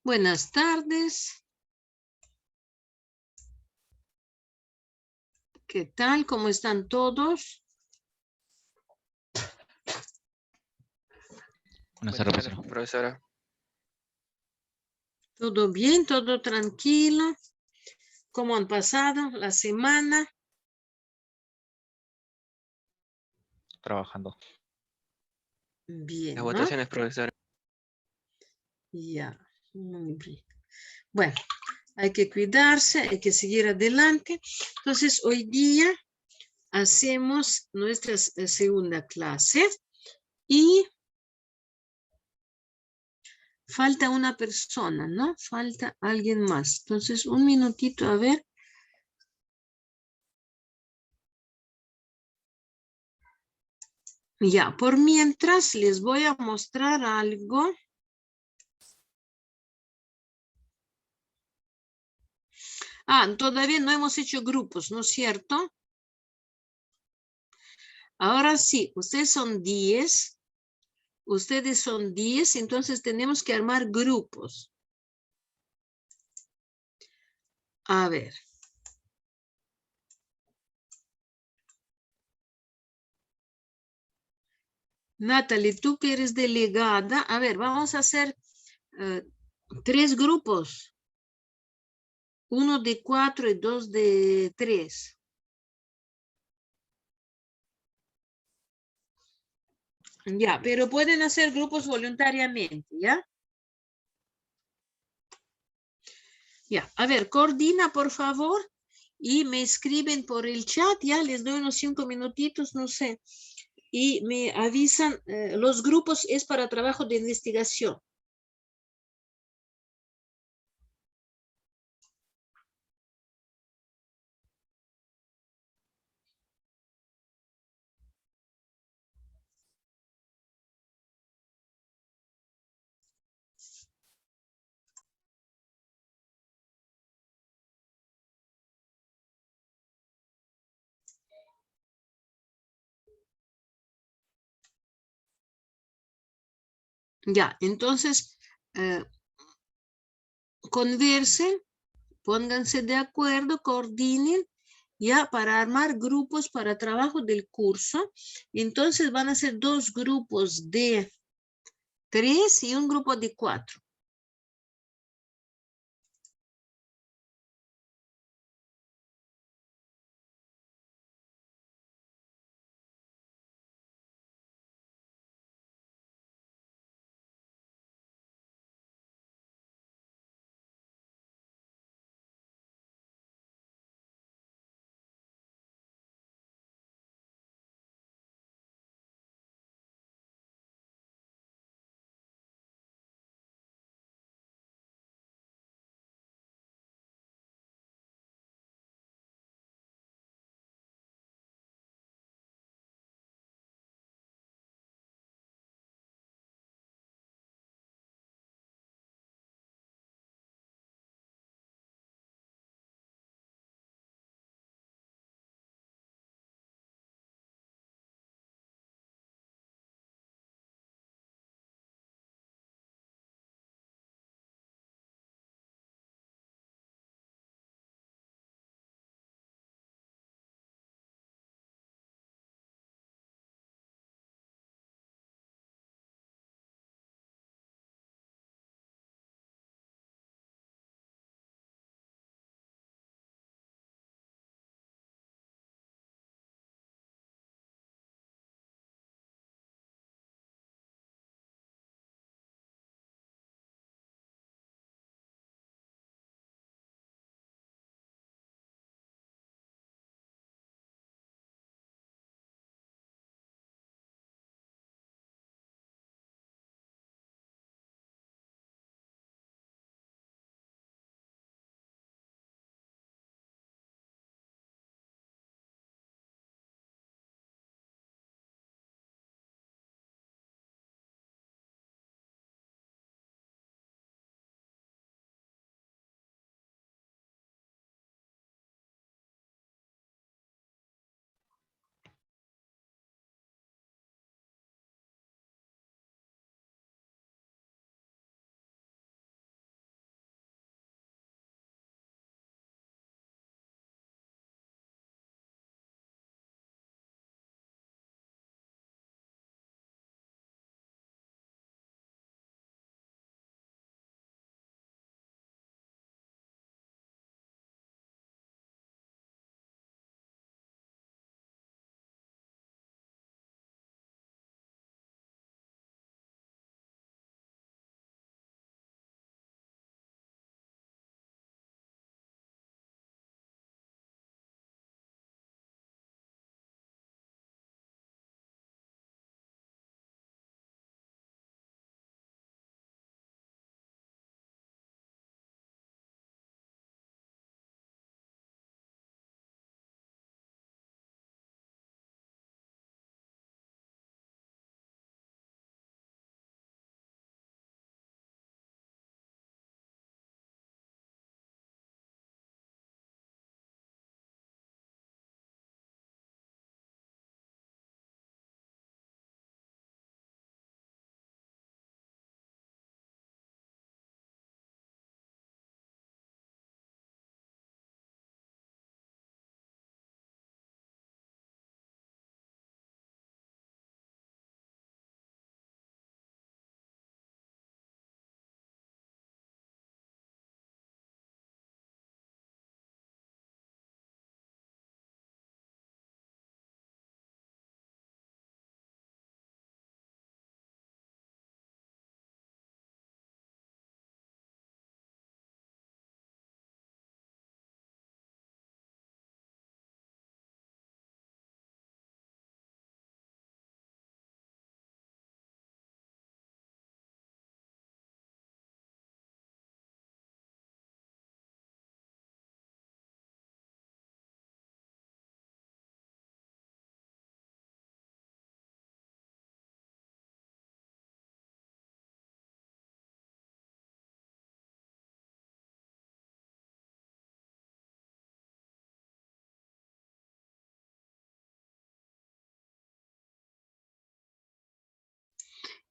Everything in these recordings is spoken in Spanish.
Buenas tardes. ¿Qué tal? ¿Cómo están todos? Buenas tardes, profesora. ¿Todo bien? ¿Todo tranquilo? ¿Cómo han pasado la semana? Trabajando. Bien, Las ¿no? votaciones, profesora. Ya, muy bien. Bueno, hay que cuidarse, hay que seguir adelante. Entonces, hoy día hacemos nuestra segunda clase y falta una persona, ¿no? Falta alguien más. Entonces, un minutito, a ver. Ya, por mientras les voy a mostrar algo. Todavía no hemos hecho grupos, ¿no es cierto? Ahora sí, ustedes son 10, entonces tenemos que armar grupos. A ver. Natalie, tú que eres delegada, a ver, vamos a hacer 3 grupos. 1 de 4 y 2 de 3. Ya, pero pueden hacer grupos voluntariamente, ¿ya? Ya, a ver, coordina, por favor, y me escriben por el chat, ya les doy unos 5 minutitos, no sé, y me avisan, los grupos es para trabajo de investigación. Ya, entonces, conversen, pónganse de acuerdo, coordinen, ya, para armar grupos para trabajo del curso. Entonces van a ser 2 grupos de 3 y un grupo de 4.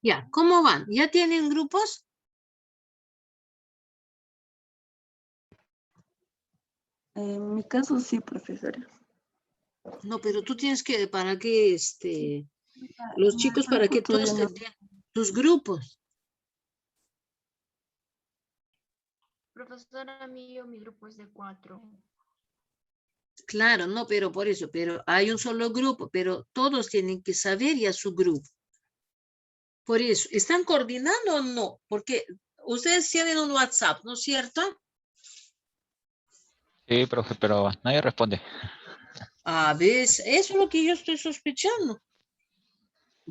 Ya, ¿cómo van? ¿Ya tienen grupos? En mi caso sí, profesora. No, pero tú tienes que, para que, los chicos, para que todos Todavía no. tengan tus grupos. Profesora, mi grupo es de 4. Claro, no, pero por eso, pero hay un solo grupo, pero todos tienen que saber ya su grupo. Por eso, ¿están coordinando o no? Porque ustedes tienen un WhatsApp, ¿no es cierto? Sí, profe, pero nadie responde. A veces, eso es lo que yo estoy sospechando,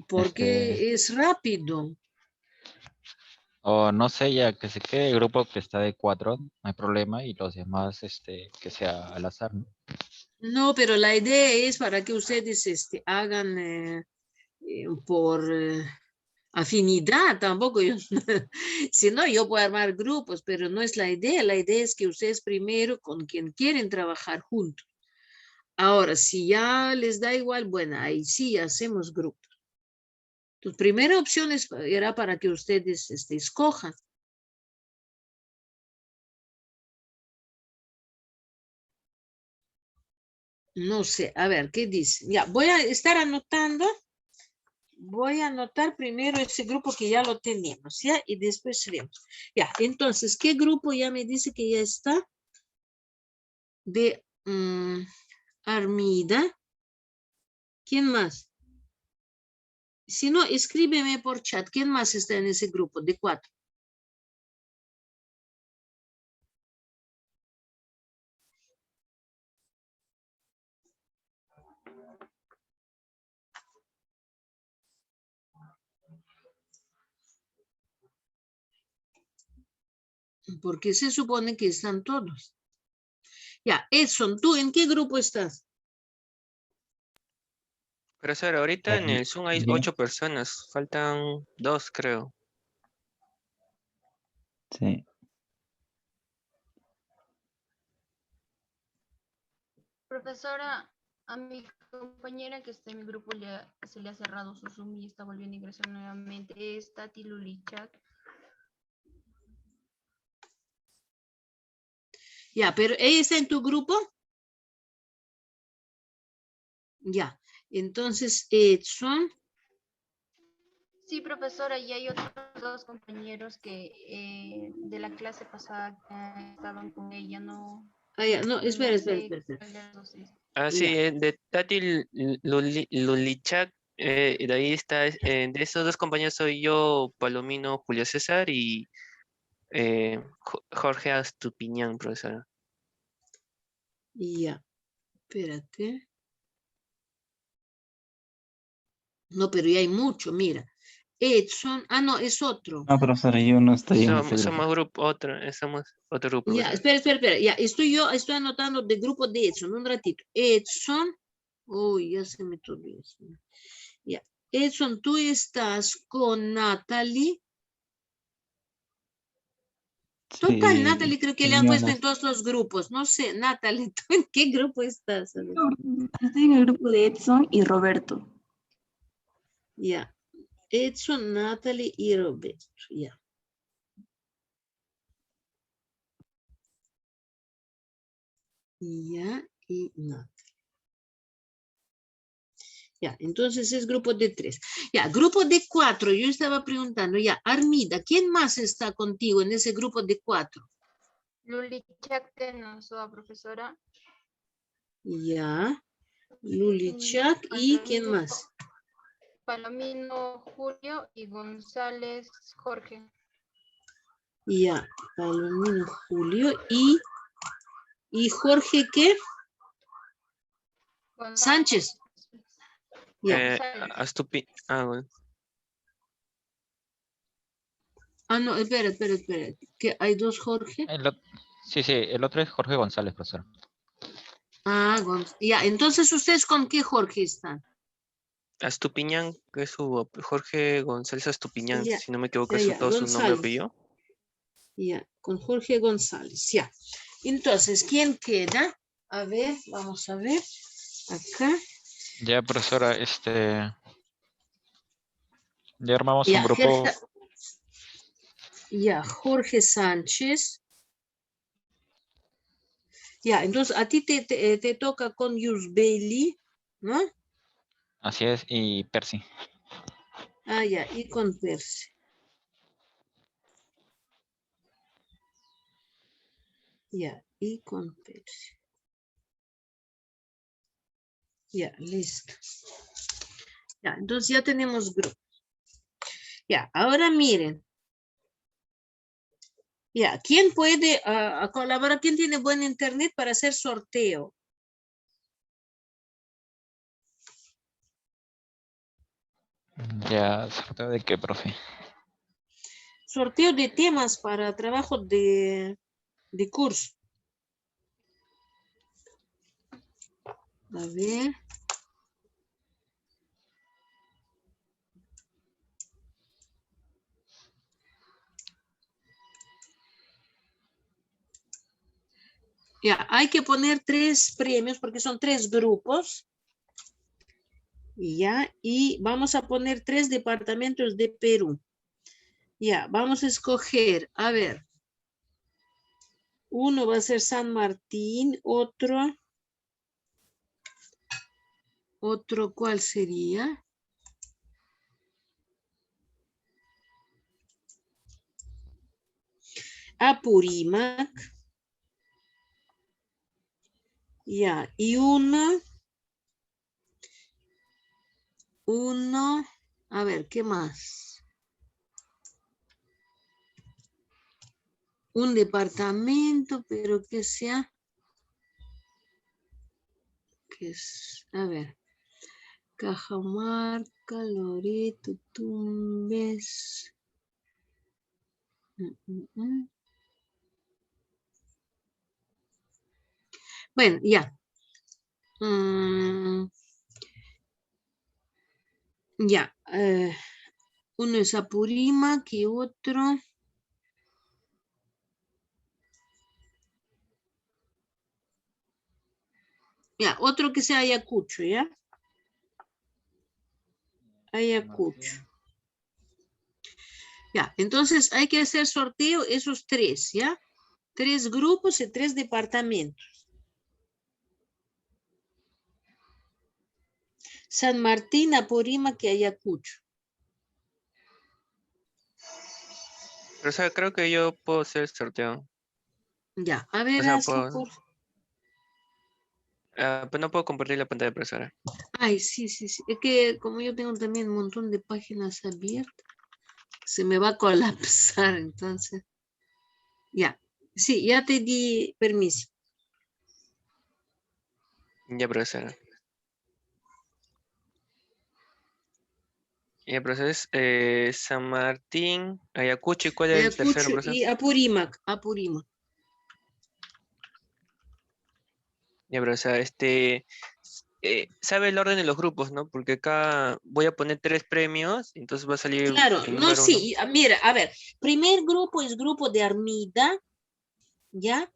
porque es rápido. O no sé, ya que se quede el grupo que está de 4, no hay problema, y los demás, que sea al azar, ¿no? No, pero la idea es para que ustedes hagan por afinidad, tampoco yo, si no, yo puedo armar grupos, pero no es la idea es que ustedes primero con quien quieren trabajar juntos. Ahora, si ya les da igual, bueno, ahí sí hacemos grupos. Tu primera opción era para que ustedes escojan. No sé, a ver, ¿qué dice? Ya, voy a estar anotando. Voy a anotar primero ese grupo que ya lo tenemos, ¿ya? Y después veremos. Ya, entonces, ¿qué grupo ya me dice que ya está? De Armida. ¿Quién más? Si no, escríbeme por chat. ¿Quién más está en ese grupo de 4? Porque se supone que están todos. Ya, Edson, ¿tú en qué grupo estás? Profesor, ahorita en el Zoom hay 8 personas. Faltan 2, creo. Sí. Profesora, a mi compañera que está en mi grupo se le ha cerrado su Zoom y está volviendo a ingresar nuevamente. Es Tati Lulichak. Ya, pero ¿ella está en tu grupo? Ya, entonces Edson. Sí, profesora, y hay otros 2 compañeros que de la clase pasada que estaban con ella, no, Ah, ya, no, espera. sé cuál de los dos es. Ah, sí, Ya. de Tati Lulichak. De ahí está, de esos 2 compañeros soy yo, Palomino, Julio César y Jorge Astupiñán, profesora. Ya, espérate. No, pero ya hay mucho, mira. Edson, no, es otro. No, profesora, yo no estoy en ese grupo. Somos otro grupo, Ya, profesora. espera. Ya, estoy anotando de grupo de Edson, un ratito. Edson, uy, ya se me todo eso. Ya, Edson, tú estás con Natalie. Total, Sí, Natalie creo que le han puesto en todos los grupos. No sé, Natalie, ¿tú en qué grupo estás? A ver. Estoy en el grupo de Edson y Roberto. Ya, Edson, Natalie y Roberto, ya. Ya, y Natalie. Ya, entonces es grupo de 3. Ya, grupo de 4, yo estaba preguntando, ya, Armida, ¿quién más está contigo en ese grupo de 4? Lulichak Tenosoa, profesora. Ya, Lulichak y ¿quién más? Palomino Julio y González Jorge. Ya, Palomino Julio y Jorge, ¿qué? Sánchez. Ya. Bueno. No, espera, que hay 2 Jorge. Sí, el otro es Jorge González, profesor. Ya, entonces ustedes ¿con qué Jorge están? Astupiñán, que es Jorge González Astupiñán, Ya, si no me equivoco, es todo su nombre González. apellido. Ya, con Jorge González, ya. Entonces, ¿quién queda? A ver, vamos a ver. Acá. Ya, profesora, Ya armamos Ya, un grupo. Ya, Jorge Sánchez. Ya, entonces a ti te toca con Yusbeli, ¿no? Así es, y Percy. Ah, ya, y con Percy. Ya, y con Percy. Ya, listo. Ya, entonces ya tenemos grupo. Ya, ahora miren. Ya, ¿quién puede colaborar? ¿Quién tiene buen internet para hacer sorteo? Ya, ¿sorteo de qué, profe? Sorteo de temas para trabajo de curso. A ver. Ya, hay que poner 3 premios porque son 3 grupos. Ya, y vamos a poner 3 departamentos de Perú. Ya, vamos a escoger, a ver. Uno va a ser San Martín, otro, ¿cuál sería? Apurímac. Ya, y uno, a ver, ¿qué más? Un departamento, pero que sea, a ver, Cajamarca, Loreto, Tumbes. Bueno, ya. Ya. Uno es Apurímac y otro. Ya, otro que sea Ayacucho, ¿ya? Ayacucho. Ya, entonces hay que hacer sorteo esos 3, ¿ya? 3 grupos y 3 departamentos. San Martín, Apurímac y Ayacucho. Profesora, creo que yo puedo hacer el sorteo. Ya, a ver, O sea, hazlo por... pues no puedo compartir la pantalla, profesora. Ay, sí. Es que como yo tengo también un montón de páginas abiertas, se me va a colapsar, entonces. Ya, sí, ya te di permiso. Ya, profesora. Ya, profesora, es San Martín, Ayacucho, ¿y cuál es el tercero, Ayacucho profesora? y Apurímac. Ya, profesora, sabe el orden de los grupos, ¿no? Porque acá voy a poner 3 premios, entonces va a salir Claro, el no, número 1. sí, mira, a ver, primer grupo es grupo de Armida, ¿ya?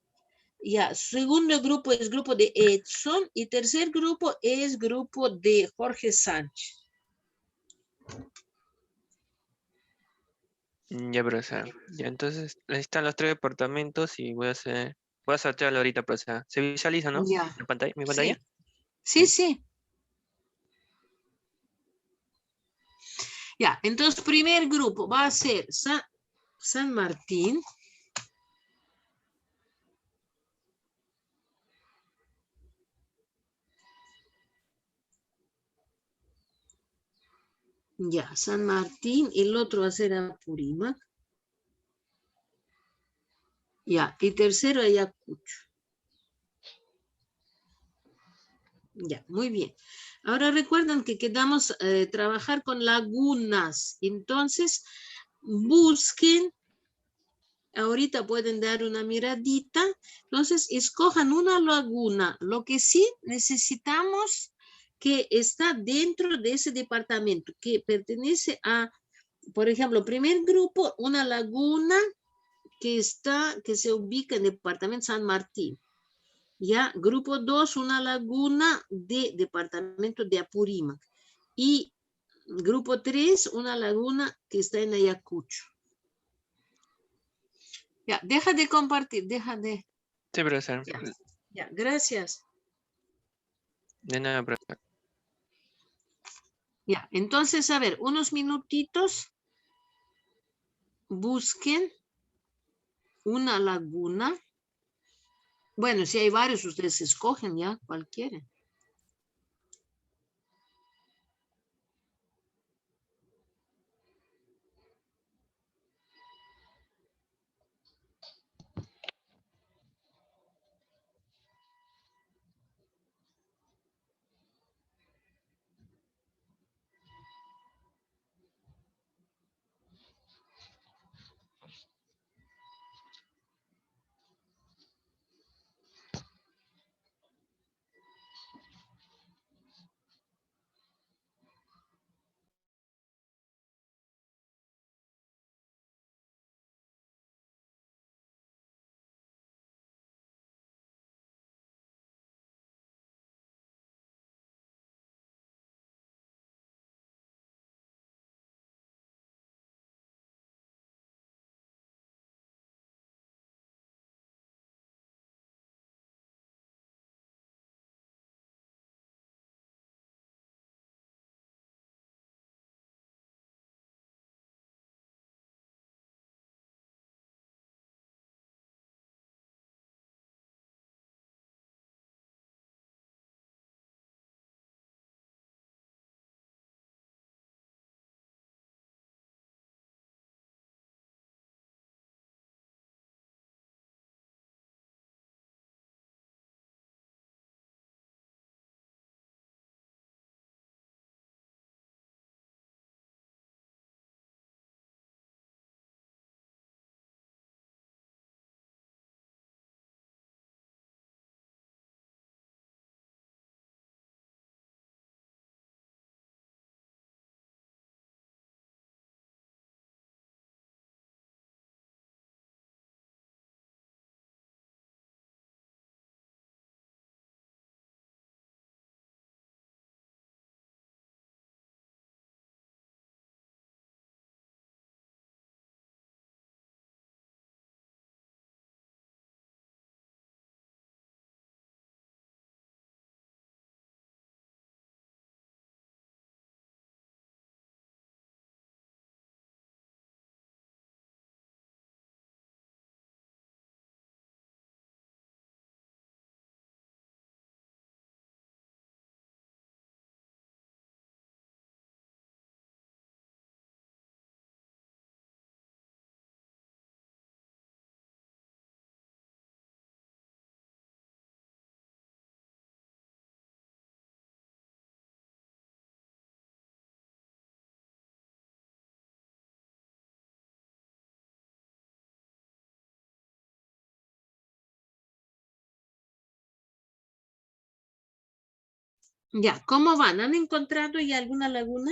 Ya, segundo grupo es grupo de Edson y tercer grupo es grupo de Jorge Sánchez. Ya, profesora. Ya, entonces, ahí están los 3 departamentos y voy a sortearlo ahorita, profesora. ¿Se visualiza, no? Ya, ¿La pantalla? ¿Mi pantalla? sí. Ya, entonces primer grupo va a ser San Martín. Ya, San Martín, el otro va a ser Apurímac. Ya, y tercero Ayacucho. Ya, muy bien. Ahora recuerden que quedamos trabajar con lagunas. Entonces, busquen, ahorita pueden dar una miradita. Entonces, escojan una laguna. Lo que sí necesitamos que está dentro de ese departamento, que pertenece a, por ejemplo, primer grupo, una laguna que se ubica en el departamento San Martín. Ya, grupo 2, una laguna de departamento de Apurímac. Y Grupo 3, una laguna que está en Ayacucho. Ya, deja de compartir, deja de. Sí, profesor. Ya, ya, gracias. De nada, profesor. Ya, entonces, a ver, unos minutitos. Busquen una laguna. Bueno, si hay varios, ustedes escogen ya, cualquiera. Ya, ¿cómo van? ¿Han encontrado ya alguna laguna?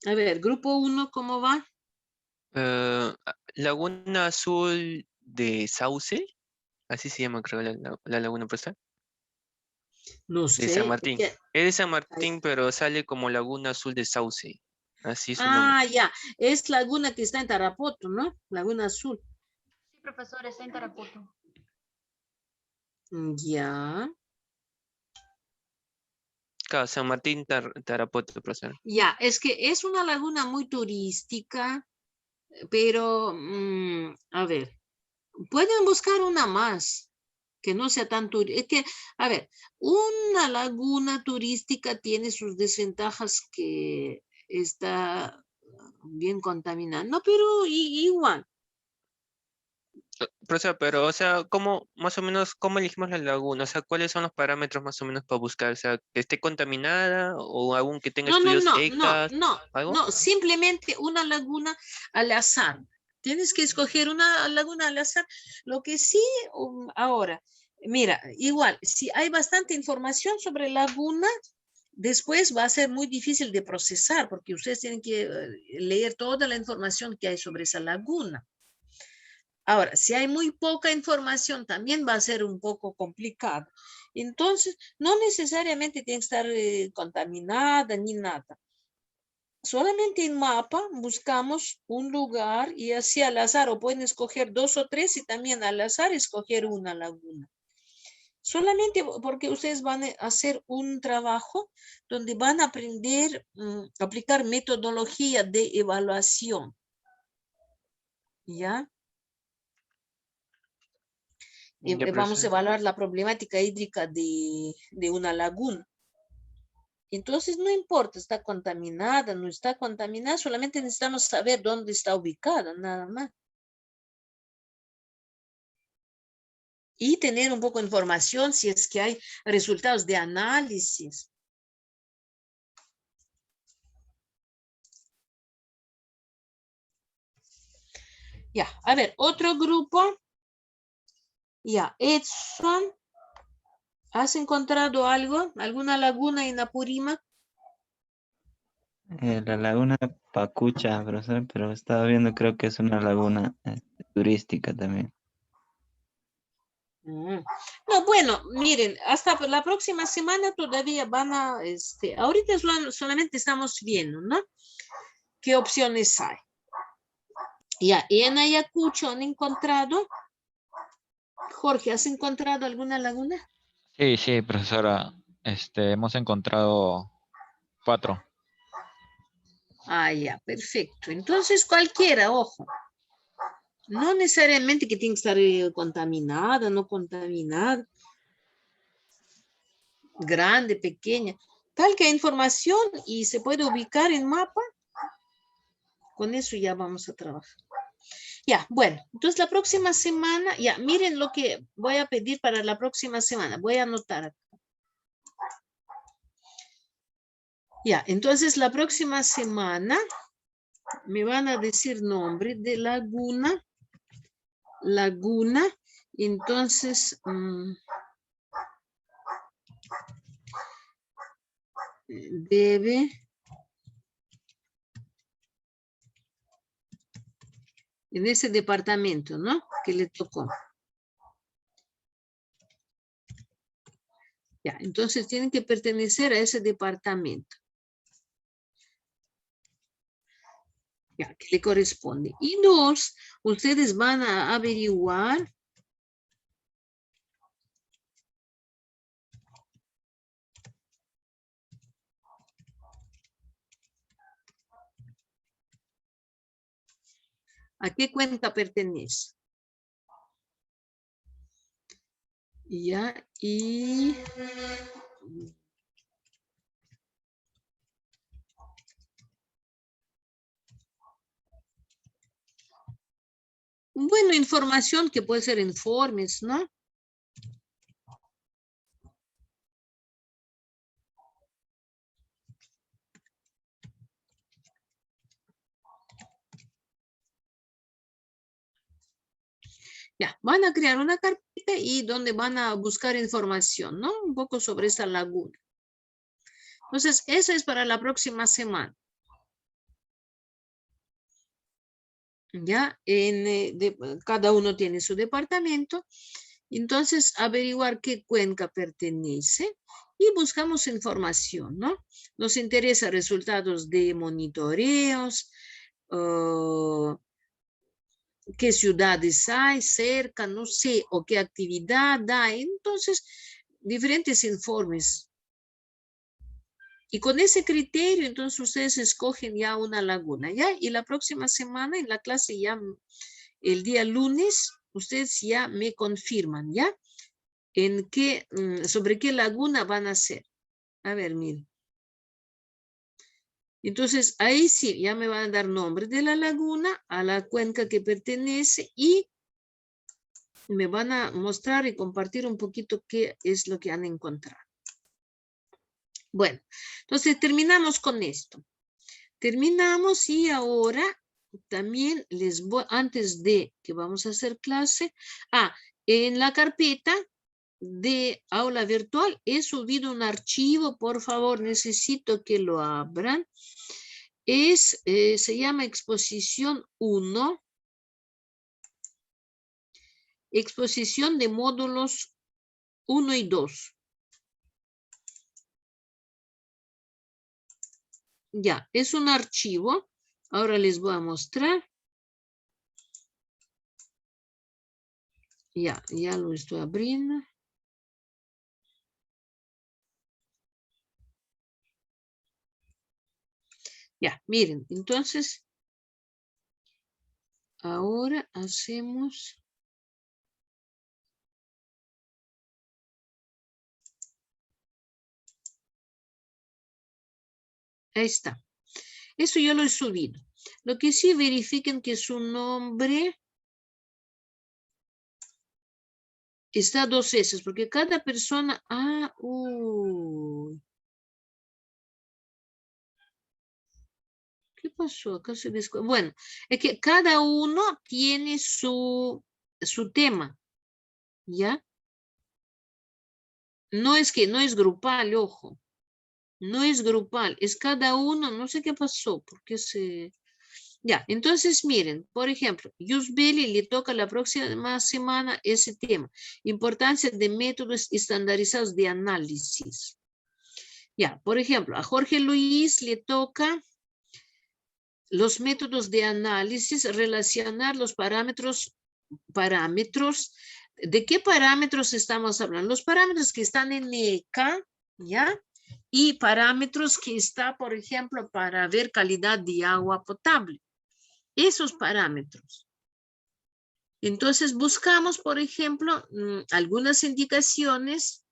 A ver, grupo 1, ¿cómo va? Laguna Azul de Sauce. Así se llama, creo, la laguna, profesor. No De San sé. Martín. Es de San Martín, pero sale como Laguna Azul de Sauce. Así es su nombre. Ah, ya. Es laguna que está en Tarapoto, ¿no? Laguna Azul. Sí, profesor, está en Tarapoto. Ya. Claro, San Martín, Tarapoto, profesor. Ya, es que es una laguna muy turística, pero, a ver, pueden buscar una más que no sea tan turística. Es que, a ver, una laguna turística tiene sus desventajas que está bien contaminada. No, pero igual. Profesor, pero, o sea, ¿cómo, más o menos, cómo elegimos la laguna? O sea, ¿cuáles son los parámetros más o menos para buscar? O sea, que esté contaminada o algún que tenga No, no, estudios no, no, ECAS, no, algo? no, simplemente una laguna al azar. Tienes que escoger una laguna al azar. Lo que sí, ahora, mira, igual, si hay bastante información sobre laguna, después va a ser muy difícil de procesar porque ustedes tienen que leer toda la información que hay sobre esa laguna. Ahora, si hay muy poca información, también va a ser un poco complicado. Entonces, no necesariamente tiene que estar contaminada ni nada. Solamente en mapa buscamos un lugar y así al azar, o pueden escoger 2 o 3 y también al azar escoger una laguna. Solamente porque ustedes van a hacer un trabajo donde van a aprender a aplicar metodología de evaluación. ¿Ya? Ya, Vamos a profesor. evaluar la problemática hídrica de una laguna. Entonces, no importa, está contaminada, no está contaminada, solamente necesitamos saber dónde está ubicada, nada más. Y tener un poco de información si es que hay resultados de análisis. Ya, a ver, otro grupo. Ya, Edson, ¿has encontrado algo? ¿Alguna laguna en Apurímac? La laguna Pacucha, profesor, pero estaba viendo, creo que es una laguna turística también. No, bueno, miren, hasta la próxima semana todavía van a, ahorita solamente estamos viendo, ¿no? ¿Qué opciones hay? Ya, y en Ayacucho han encontrado, Jorge, ¿has encontrado alguna laguna? Sí, sí, profesora. Hemos encontrado 4. Ah, ya, perfecto. Entonces cualquiera, ojo. No necesariamente que tiene que estar contaminada, no contaminada. Grande, pequeña. Tal que hay información y se puede ubicar en mapa. Con eso ya vamos a trabajar. Ya, bueno, entonces la próxima semana, ya, miren lo que voy a pedir para la próxima semana. Voy a anotar acá. Ya, entonces la próxima semana me van a decir nombre de laguna. Entonces, debe en ese departamento, ¿no? Que le tocó. Ya, entonces tienen que pertenecer a ese departamento. Ya, que le corresponde. Y 2, ustedes van a averiguar a qué cuenca pertenece. Ya, y bueno, información que puede ser informes, ¿no? Ya, van a crear una carpeta y donde van a buscar información, ¿no? Un poco sobre esta laguna. Entonces, eso es para la próxima semana. Ya, cada uno tiene su departamento. Entonces, averiguar qué cuenca pertenece y buscamos información, ¿no? Nos interesa resultados de monitoreos, qué ciudades hay cerca, no sé, o qué actividad hay. Entonces, diferentes informes. Y con ese criterio, entonces ustedes escogen ya una laguna, ¿ya? Y la próxima semana en la clase ya, el día lunes, ustedes ya me confirman, ¿ya? Sobre qué laguna van a hacer. A ver, miren. Entonces, ahí sí, ya me van a dar nombre de la laguna, a la cuenca que pertenece y me van a mostrar y compartir un poquito qué es lo que han encontrado. Bueno, entonces terminamos con esto. Terminamos y ahora también les voy, antes de que vamos a hacer clase, en la carpeta de aula virtual he subido un archivo, por favor, necesito que lo abran. Se llama exposición 1. exposición de módulos 1 y 2. Ya, es un archivo. Ahora les voy a mostrar. Ya lo estoy abriendo. Ya, miren, entonces, ahora hacemos... Ahí está. Eso yo lo he subido. Lo que sí verifiquen que su nombre está 2 veces, porque cada persona... ¿Qué pasó? Acá se bueno, es que cada uno tiene su tema, ¿ya? No es que no es grupal, ojo. No es grupal, es cada uno, no sé qué pasó, porque se... Ya, entonces miren, por ejemplo, Yusbeli le toca la próxima semana ese tema. Importancia de métodos estandarizados de análisis. Ya, por ejemplo, a Jorge Luis le toca los métodos de análisis, relacionar los parámetros. ¿De qué parámetros estamos hablando? Los parámetros que están en ECA, ¿ya? Y parámetros que está, por ejemplo, para ver calidad de agua potable. Esos parámetros. Entonces buscamos, por ejemplo, algunas indicaciones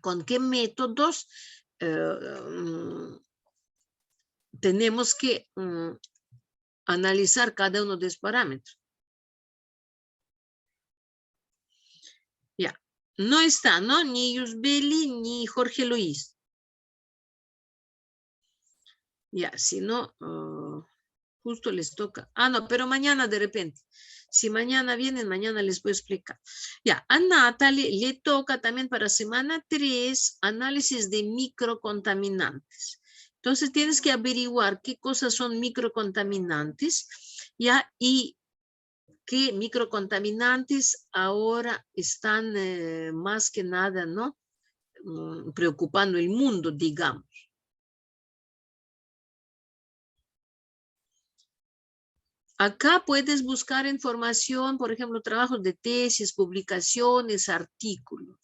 con qué métodos tenemos que analizar cada uno de esos parámetros. Ya, no está, ¿no? Ni Yusbeli ni Jorge Luis. Ya, si no, justo les toca. No, pero mañana de repente. Si mañana vienen, mañana les voy a explicar. Ya, a Natalie le toca también para semana 3 análisis de microcontaminantes. Entonces tienes que averiguar qué cosas son microcontaminantes, ya, y qué microcontaminantes ahora están más que nada, ¿no? Preocupando el mundo, digamos. Acá puedes buscar información, por ejemplo, trabajos de tesis, publicaciones, artículos.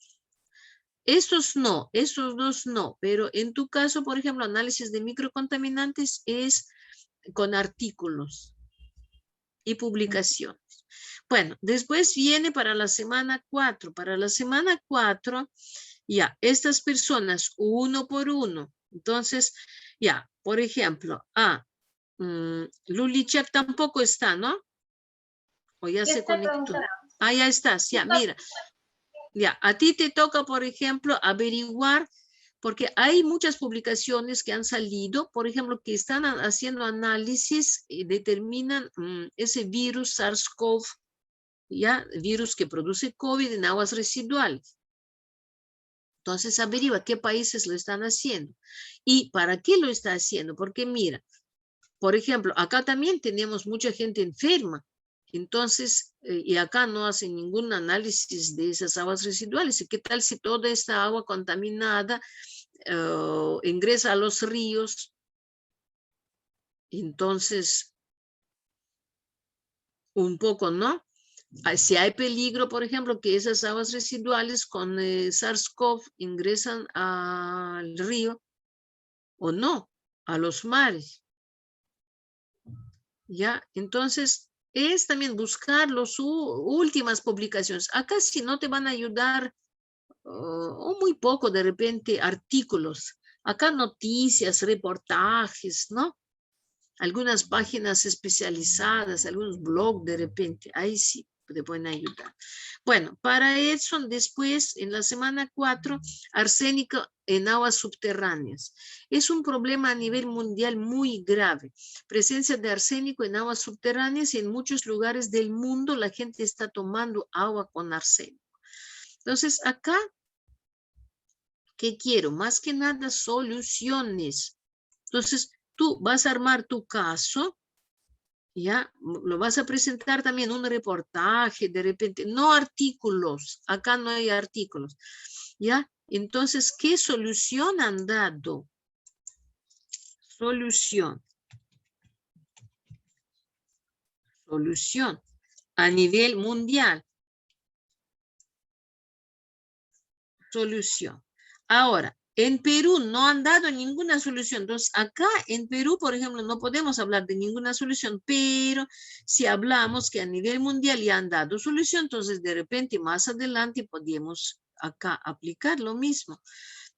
Estos dos no, pero en tu caso, por ejemplo, análisis de microcontaminantes es con artículos y publicaciones. Bueno, después viene para la semana 4. Para la semana 4, ya, estas personas uno por uno. Entonces, ya, por ejemplo, Lulichak tampoco está, ¿no? O ya se conectó. Ya estás, ya, mira. Ya, a ti te toca, por ejemplo, averiguar, porque hay muchas publicaciones que han salido, por ejemplo, que están haciendo análisis y determinan ese virus SARS-CoV, ya, virus que produce COVID en aguas residuales. Entonces averigua qué países lo están haciendo y para qué lo está haciendo, porque mira, por ejemplo, acá también tenemos mucha gente enferma. Entonces, y acá no hacen ningún análisis de esas aguas residuales. ¿Y qué tal si toda esta agua contaminada ingresa a los ríos? Entonces, un poco, ¿no? Si hay peligro, por ejemplo, que esas aguas residuales con SARS-CoV ingresan al río o no, a los mares. ¿Ya? Entonces, es también buscar las últimas publicaciones. Acá sí no te van a ayudar, o muy poco de repente, artículos. Acá noticias, reportajes, ¿no? Algunas páginas especializadas, algunos blogs de repente. Ahí sí te pueden ayudar. Bueno, para Edson, después, en la semana 4, arsénico en aguas subterráneas. Es un problema a nivel mundial muy grave. Presencia de arsénico en aguas subterráneas y en muchos lugares del mundo la gente está tomando agua con arsénico. Entonces, acá, ¿qué quiero? Más que nada, soluciones. Entonces, tú vas a armar tu caso Ya, lo vas a presentar también un reportaje de repente, no artículos, acá no hay artículos, ya. Entonces, ¿qué solución han dado? Solución. Solución a nivel mundial. Solución. Ahora, en Perú no han dado ninguna solución. Entonces, acá en Perú, por ejemplo, no podemos hablar de ninguna solución, pero si hablamos que a nivel mundial ya han dado solución, entonces de repente más adelante podemos acá aplicar lo mismo.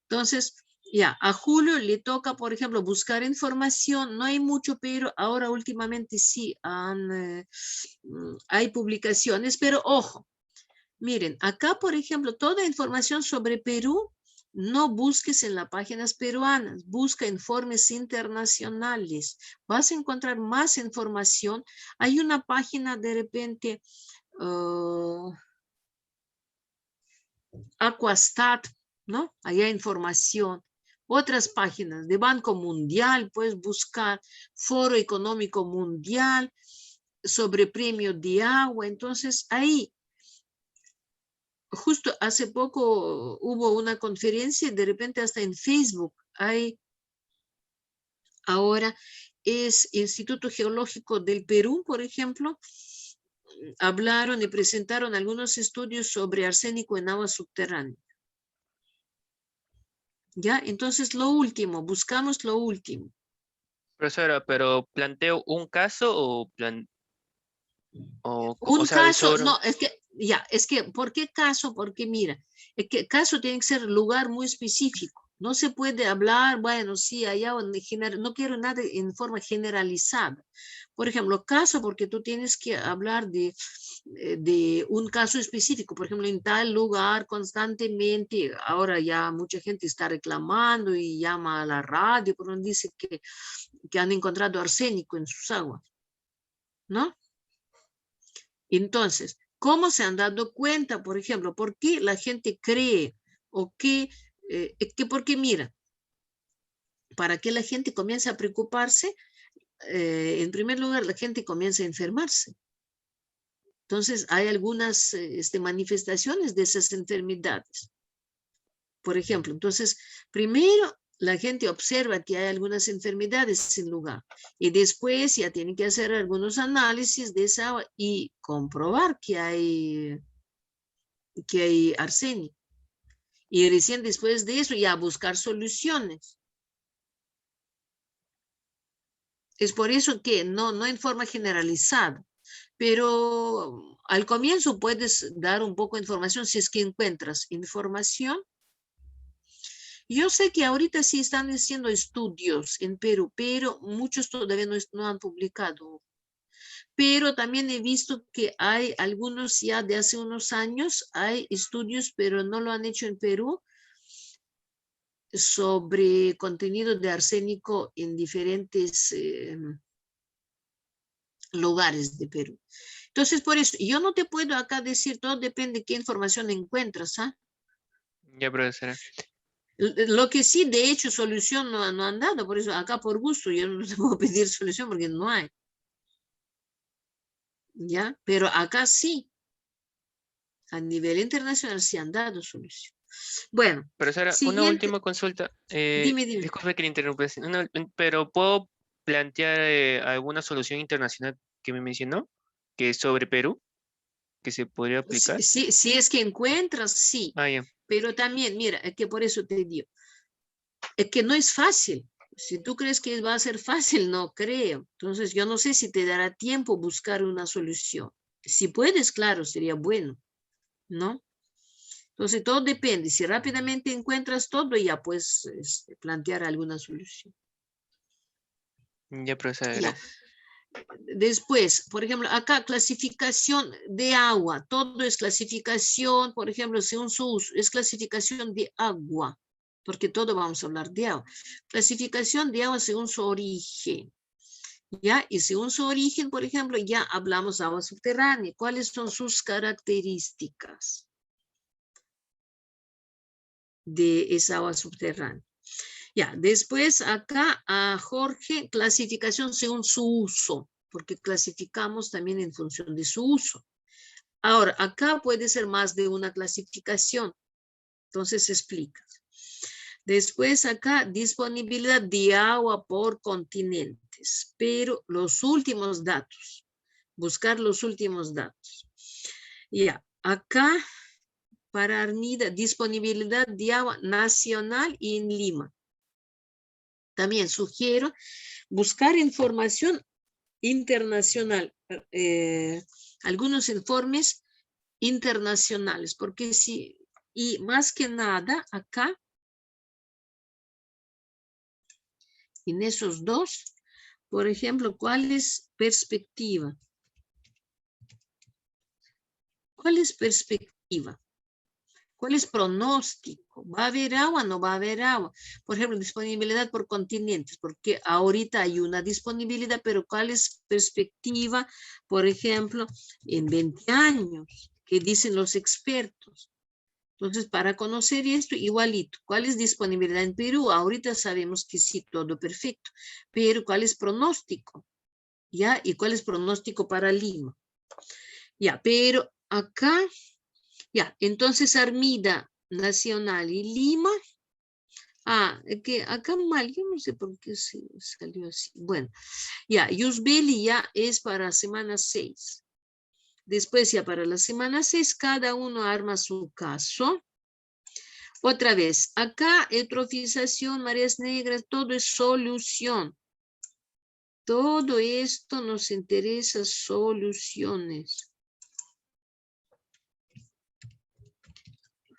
Entonces, ya, a Julio le toca, por ejemplo, buscar información. No hay mucho, pero ahora últimamente sí hay publicaciones, pero ojo. Miren, acá, por ejemplo, toda información sobre Perú, no busques en las páginas peruanas, busca informes internacionales. Vas a encontrar más información. Hay una página de repente, Aquastat, ¿no? Allá hay información. Otras páginas de Banco Mundial, puedes buscar Foro Económico Mundial sobre premio de agua. Entonces, ahí. Justo hace poco hubo una conferencia y de repente hasta en Facebook hay, ahora es Instituto Geológico del Perú, por ejemplo, hablaron y presentaron algunos estudios sobre arsénico en agua subterránea. ¿Ya? Entonces lo último, buscamos lo último. Profesora, pero ¿planteo un caso o Un sea, caso, no, es que, ya, es que, ¿por qué caso? Porque mira, es que caso tiene que ser lugar muy específico. No se puede hablar, bueno, sí, allá, no quiero nada en forma generalizada. Por ejemplo, caso, porque tú tienes que hablar de un caso específico. Por ejemplo, en tal lugar constantemente, ahora ya mucha gente está reclamando y llama a la radio, pero dice que han encontrado arsénico en sus aguas, ¿no? Entonces, ¿cómo se han dado cuenta, por ejemplo, por qué la gente cree o porque mira, para que la gente comience a preocuparse, en primer lugar, la gente comienza a enfermarse. Entonces, hay algunas manifestaciones de esas enfermedades. Por ejemplo, entonces, primero la gente observa que hay algunas enfermedades en lugar y después ya tienen que hacer algunos análisis de esa agua y comprobar que hay arsénico. Y recién después de eso ya buscar soluciones. Es por eso que no en forma generalizada, pero al comienzo puedes dar un poco de información si es que encuentras información. Yo sé que ahorita sí están haciendo estudios en Perú, pero muchos todavía no han publicado. Pero también he visto que hay algunos ya de hace unos años, hay estudios, pero no lo han hecho en Perú, sobre contenido de arsénico en diferentes lugares de Perú. Entonces, por eso, yo no te puedo acá decir, todo depende de qué información encuentras, ¿ah? Ya, profesora. Lo que sí, de hecho, solución no han dado, por eso acá por gusto, yo no te puedo pedir solución porque no hay. ¿Ya? Pero acá sí, a nivel internacional sí han dado solución. Bueno, Profesora, una siguiente, última consulta. dime. Disculpe que le interrumpa, pero ¿puedo plantear alguna solución internacional que me mencionó? Que es sobre Perú, que se podría aplicar. Si es que encuentras, sí. Ah, ya. Pero también, mira, es que por eso te digo, es que no es fácil. Si tú crees que va a ser fácil, no creo. Entonces, yo no sé si te dará tiempo buscar una solución. Si puedes, claro, sería bueno, ¿no? Entonces, todo depende. Si rápidamente encuentras todo, ya puedes plantear alguna solución. Ya, profesora, Ya. gracias. Después, por ejemplo, acá clasificación de agua. Todo es clasificación, por ejemplo, según su uso, es clasificación de agua, porque todo vamos a hablar de agua. Clasificación de agua según su origen. ¿Ya? Y según su origen, por ejemplo, ya hablamos de agua subterránea. ¿Cuáles son sus características de esa agua subterránea? Ya, después acá a Jorge, clasificación según su uso. porque clasificamos también en función de su uso. Ahora, acá puede ser más de una clasificación. Entonces, explica. Después acá, disponibilidad de agua por continentes, pero los últimos datos, buscar los últimos datos. Ya, acá, para Armida, disponibilidad de agua nacional y en Lima. También sugiero buscar información internacional, algunos informes internacionales, porque si, y más que nada acá, en esos dos, por ejemplo, ¿cuál es perspectiva? ¿Cuál es perspectiva? ¿Cuál es pronóstico? ¿Va a haber agua o no va a haber agua? Por ejemplo, disponibilidad por continentes, porque ahorita hay una disponibilidad, pero ¿cuál es perspectiva, por ejemplo, en 20 años? ¿Qué dicen los expertos? Entonces, para conocer esto, igualito. ¿Cuál es disponibilidad en Perú? Ahorita sabemos que sí, todo perfecto. Pero, ¿cuál es pronóstico? ¿Ya? ¿Y cuál es pronóstico para Lima? Ya, pero acá, ya, entonces Armida Nacional y Lima. Ah, que acá mal, yo no sé por qué se salió así. Bueno, ya, Yusbeli ya es para semana 6. Después ya para la semana 6, cada uno arma su caso. Otra vez, acá eutrofización, mareas negras, todo es solución. Todo esto nos interesa soluciones.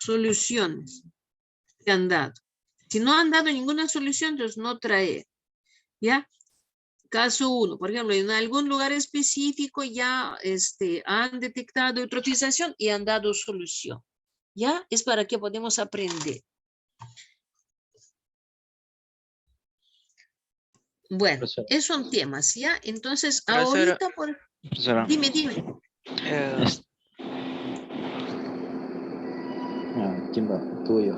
Soluciones que han dado. Si no han dado ninguna solución, entonces no traer. ¿Ya? Caso 1, por ejemplo, en algún lugar específico ya han detectado eutrofización y han dado solución. ¿Ya? Es para que podamos aprender. Bueno, Profesora. esos son temas, ¿ya? Entonces, Profesora. ahorita, Profesora, dime. Eh, ¿quién va? Tú o yo.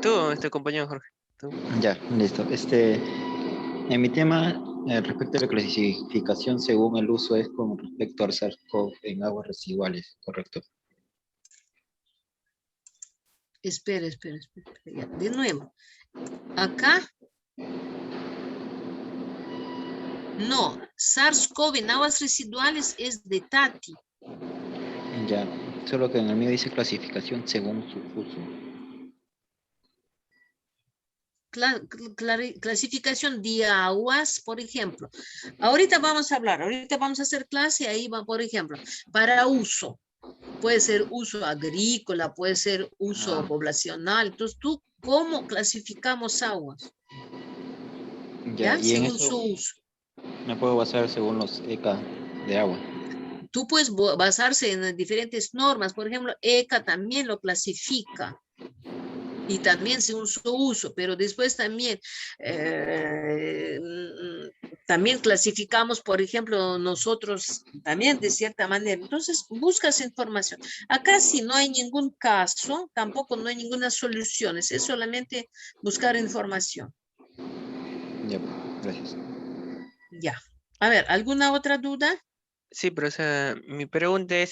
tú, compañero Jorge. Tú. Ya, listo. En mi tema, respecto a la clasificación según el uso es con respecto al SARS-CoV en aguas residuales, ¿correcto? Espera, ya. De nuevo. Acá. No, SARS-CoV en aguas residuales es de Tati. Ya, solo que en el mío dice clasificación según su uso. Clasificación de aguas, por ejemplo. Ahorita vamos a hablar, ahorita vamos a hacer clase, ahí va, por ejemplo, para uso. Puede ser uso agrícola, puede ser uso poblacional. Entonces, ¿tú cómo clasificamos aguas? Ya, ¿Ya? y en Según eso su uso. me puedo basar según los ECA de agua. Tú puedes basarse en diferentes normas. Por ejemplo, ECA también lo clasifica. Y también según su uso, pero después también, también clasificamos, por ejemplo, nosotros también de cierta manera. Entonces, buscas información. Acá si no hay ningún caso, tampoco no hay ninguna solución, es solamente buscar información. Ya, gracias. Ya. A ver, ¿alguna otra duda? Sí, pero o sea, mi pregunta es,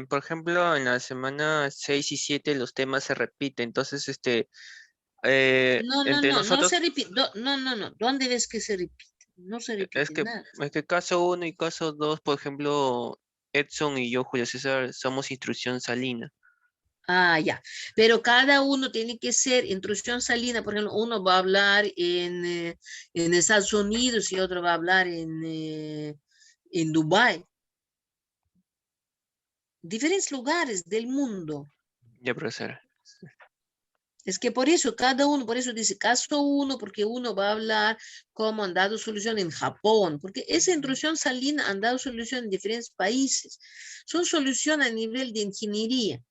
por ejemplo, en la semana 6 y 7 los temas se repiten, entonces, entre No nosotros, se repite. No. ¿Dónde ves que se repite? No se es repite que, nada. es que caso 1 y caso 2, por ejemplo, Edson y yo, Julio César, somos instrucción salina. Ah, ya. Pero cada uno tiene que ser intrusión salina. Por ejemplo, uno va a hablar en Estados Unidos y otro va a hablar en Dubái. Diferentes lugares del mundo. Ya, profesora. Es que por eso, cada uno, por eso dice caso 1, porque uno va a hablar cómo han dado solución en Japón, porque esa intrusión salina han dado solución en diferentes países. Son soluciones a nivel de ingeniería.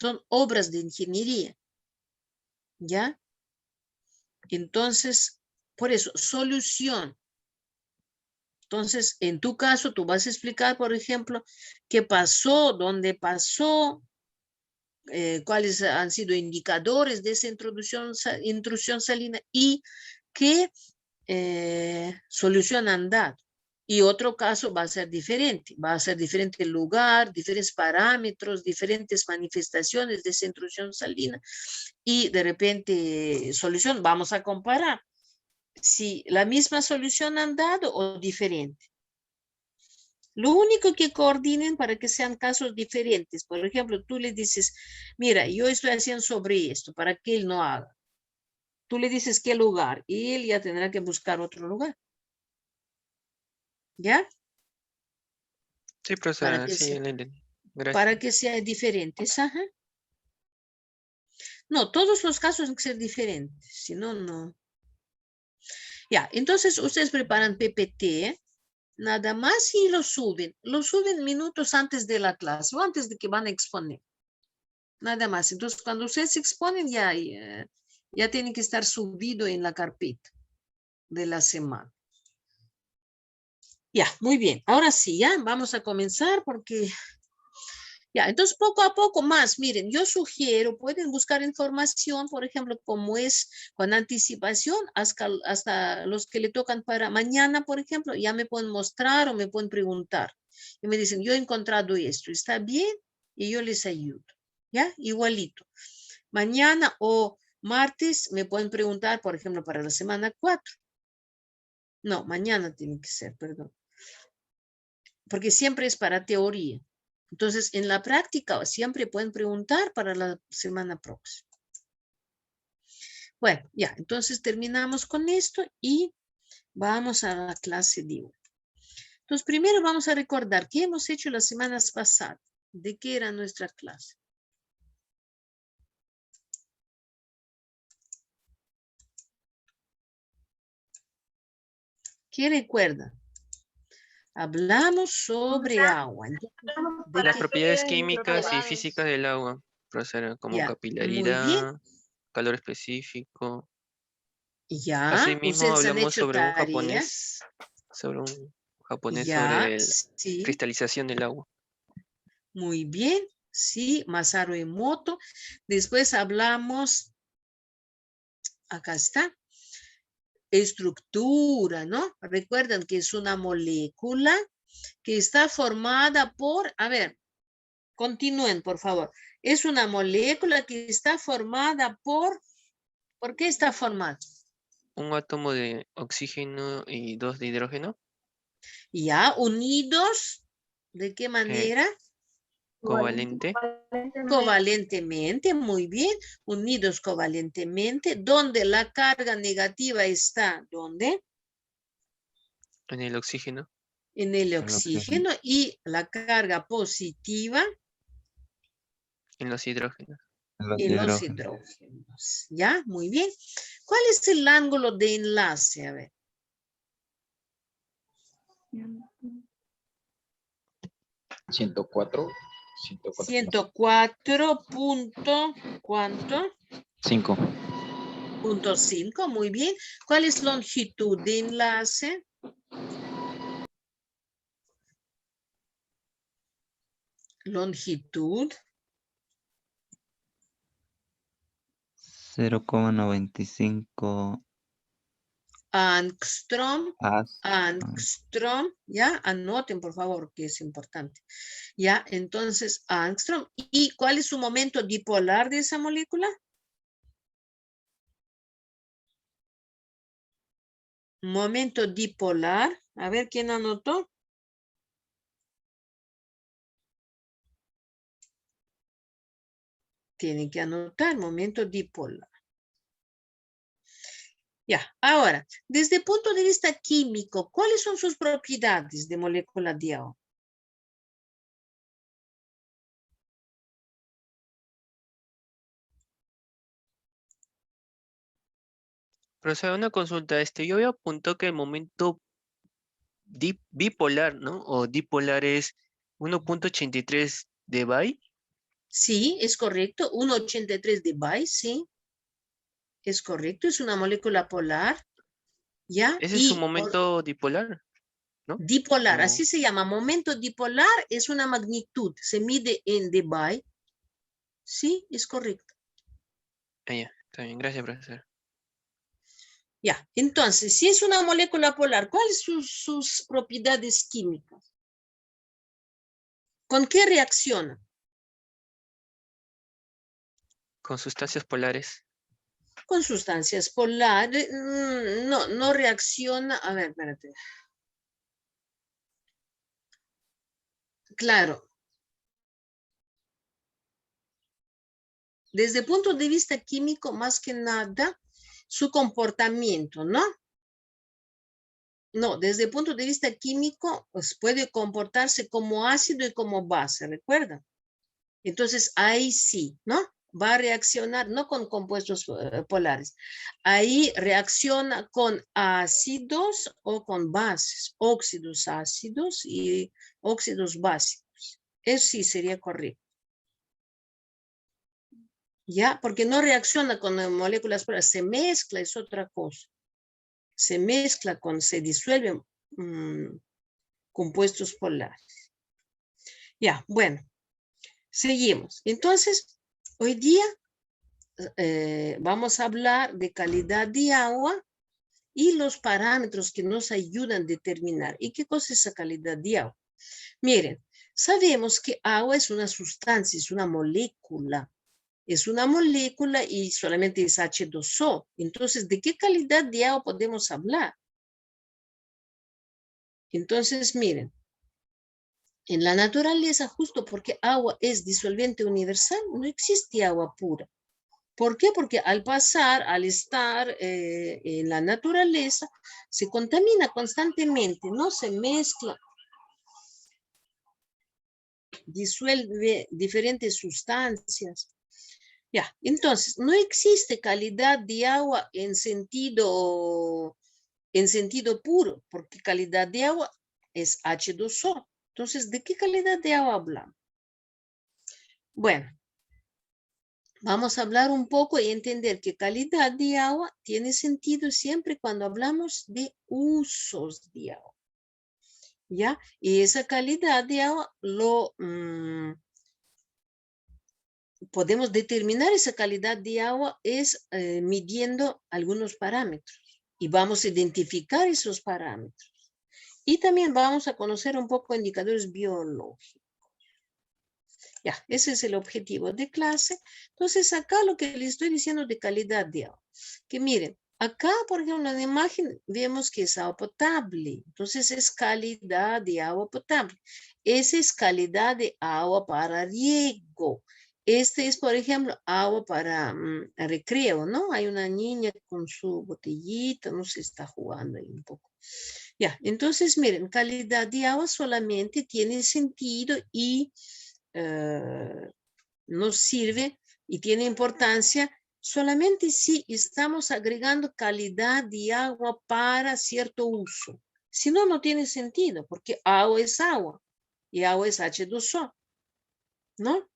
Son obras de ingeniería. ¿Ya? Entonces, por eso, solución. Entonces, en tu caso, tú vas a explicar, por ejemplo, qué pasó, dónde pasó, cuáles han sido indicadores de esa intrusión salina y qué solución han dado. Y otro caso va a ser diferente. Va a ser diferente el lugar, diferentes parámetros, diferentes manifestaciones de esa intrusión salina. Y de repente, solución, vamos a comparar si la misma solución han dado o diferente. Lo único que coordinen para que sean casos diferentes. Por ejemplo, tú le dices, mira, yo estoy haciendo sobre esto para que él no haga. Tú le dices qué lugar y él ya tendrá que buscar otro lugar. ¿Ya? Sí, profesora, sí, lo entendí. Gracias. Para que sean diferentes. Ajá. No, todos los casos tienen que ser diferentes. Si no, no. Ya, entonces ustedes preparan PPT. Nada más y lo suben. Lo suben minutos antes de la clase o antes de que van a exponer. Nada más. Entonces, cuando ustedes exponen, ya tiene que estar subido en la carpeta de la semana. Ya, muy bien. Ahora sí, ya vamos a comenzar porque... Ya, entonces poco a poco más, miren, yo sugiero, pueden buscar información, por ejemplo, como es con anticipación, hasta los que le tocan para mañana, por ejemplo, ya me pueden mostrar o me pueden preguntar. Y me dicen, yo he encontrado esto, ¿está bien? Y yo les ayudo, ¿ya? Igualito. Mañana o martes me pueden preguntar, por ejemplo, para la semana 4. No, mañana tiene que ser, perdón. Porque siempre es para teoría. Entonces, en la práctica siempre pueden preguntar para la semana próxima. Bueno, ya, entonces terminamos con esto y vamos a la clase de hoy. Entonces, primero vamos a recordar qué hemos hecho las semanas pasadas. ¿De qué era nuestra clase? ¿Qué recuerdan? Hablamos sobre agua. Las propiedades químicas y propiedades. físicas del agua, profesora, como Ya, muy bien. capilaridad, calor específico. Ya, Asimismo, ustedes han hablamos hecho sobre un tareas. japonés Ya, sobre la sí. cristalización del agua. Muy bien, sí, Masaru Emoto. Después hablamos, acá está, estructura, ¿no? Recuerdan que es una molécula que está formada por, a ver, continúen, por favor. Es una molécula que está formada ¿por qué está formada? Un átomo de oxígeno y 2 de hidrógeno, Ya, unidos, ¿de qué manera? covalente, Covalentemente, muy bien, unidos covalentemente, donde la carga negativa está, ¿dónde? en el oxígeno, En el El oxígeno. oxígeno y la carga positiva en los hidrógenos. Los en los hidrógenos. hidrógenos. ¿Ya? Muy bien. ¿Cuál es el ángulo de enlace? A ver. 104. 104 punto, ¿cuánto? 5. Punto 5, muy bien. ¿Cuál es longitud de enlace? Longitud. 0,95 Angstrom. as. Angstrom, ya, anoten por favor que es importante. Ya, entonces angstrom. ¿Y cuál es su momento dipolar de esa molécula? Momento dipolar. A ver, ¿quién anotó? Tienen que anotar momento dipolar. Ya, ahora, desde el punto de vista químico, ¿cuáles son sus propiedades de molécula de agua? Profesora, una consulta, yo había apuntado que el momento bipolar, ¿no? O dipolar es 1.83 de Bay. Sí, es correcto. 1,83 de Bay, sí. Es correcto, es una molécula polar. ¿Ya? Ese es su momento dipolar, ¿no? Dipolar, No. así se llama. Momento dipolar es una magnitud. Se mide en dBi. Sí, es correcto. Ah, ya, está bien, gracias, profesor. Ya, entonces, si es una molécula polar, ¿cuáles son sus propiedades químicas? ¿Con qué reacciona? Con sustancias polares. Con sustancias polares, no reacciona, a ver, espérate. Claro. Desde el punto de vista químico, más que nada, su comportamiento, ¿no? No, desde el punto de vista químico, pues puede comportarse como ácido y como base, ¿recuerdan? Entonces, ahí sí, ¿no? Va a reaccionar no con compuestos polares. Ahí reacciona con ácidos o con bases, óxidos ácidos y óxidos básicos. Eso sí sería correcto. ¿Ya? Porque no reacciona con moléculas polares, se mezcla, es otra cosa. Se mezcla se disuelven compuestos polares. Ya, bueno, seguimos. Entonces, hoy día vamos a hablar de calidad de agua y los parámetros que nos ayudan a determinar. ¿Y qué cosa es esa calidad de agua? Miren, sabemos que agua es una sustancia, es una molécula. Es una molécula y solamente es H2O. Entonces, ¿de qué calidad de agua podemos hablar? Entonces, miren, en la naturaleza, justo porque agua es disolvente universal, no existe agua pura. ¿Por qué? Porque al pasar, al estar en la naturaleza, se contamina constantemente, no se mezcla, disuelve diferentes sustancias. Ya, entonces, no existe calidad de agua en sentido puro, porque calidad de agua es H2O. Entonces, ¿de qué calidad de agua hablamos? Bueno, vamos a hablar un poco y entender que calidad de agua tiene sentido siempre cuando hablamos de usos de agua. ¿Ya? Y esa calidad de agua podemos determinar esa calidad de agua es midiendo algunos parámetros y vamos a identificar esos parámetros. Y también vamos a conocer un poco indicadores biológicos. Ya, ese es el objetivo de clase. Entonces, acá lo que les estoy diciendo de calidad de agua. Que miren, acá, por ejemplo, en la imagen vemos que es agua potable. Entonces, es calidad de agua potable. Esa es calidad de agua para riego. Este es, por ejemplo, agua para recreo, ¿no? Hay una niña con su botellita, no se está jugando ahí un poco. Ya, entonces, miren, calidad de agua solamente tiene sentido y nos sirve y tiene importancia solamente si estamos agregando calidad de agua para cierto uso. Si no, no tiene sentido, porque agua es agua y agua es H2O, ¿no?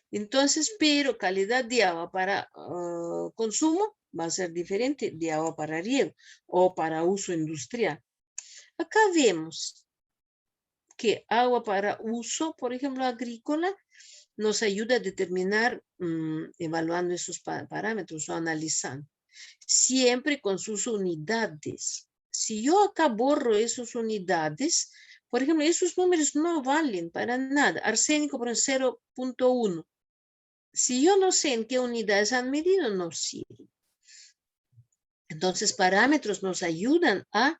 Entonces, pero calidad de agua para consumo va a ser diferente de agua para riego o para uso industrial. Acá vemos que agua para uso, por ejemplo, agrícola, nos ayuda a determinar, evaluando esos parámetros o analizando, siempre con sus unidades. Si yo acá borro esas unidades, por ejemplo, esos números no valen para nada. Arsénico por 0.1. Si yo no sé en qué unidades han medido, no sirve. Entonces, parámetros nos ayudan a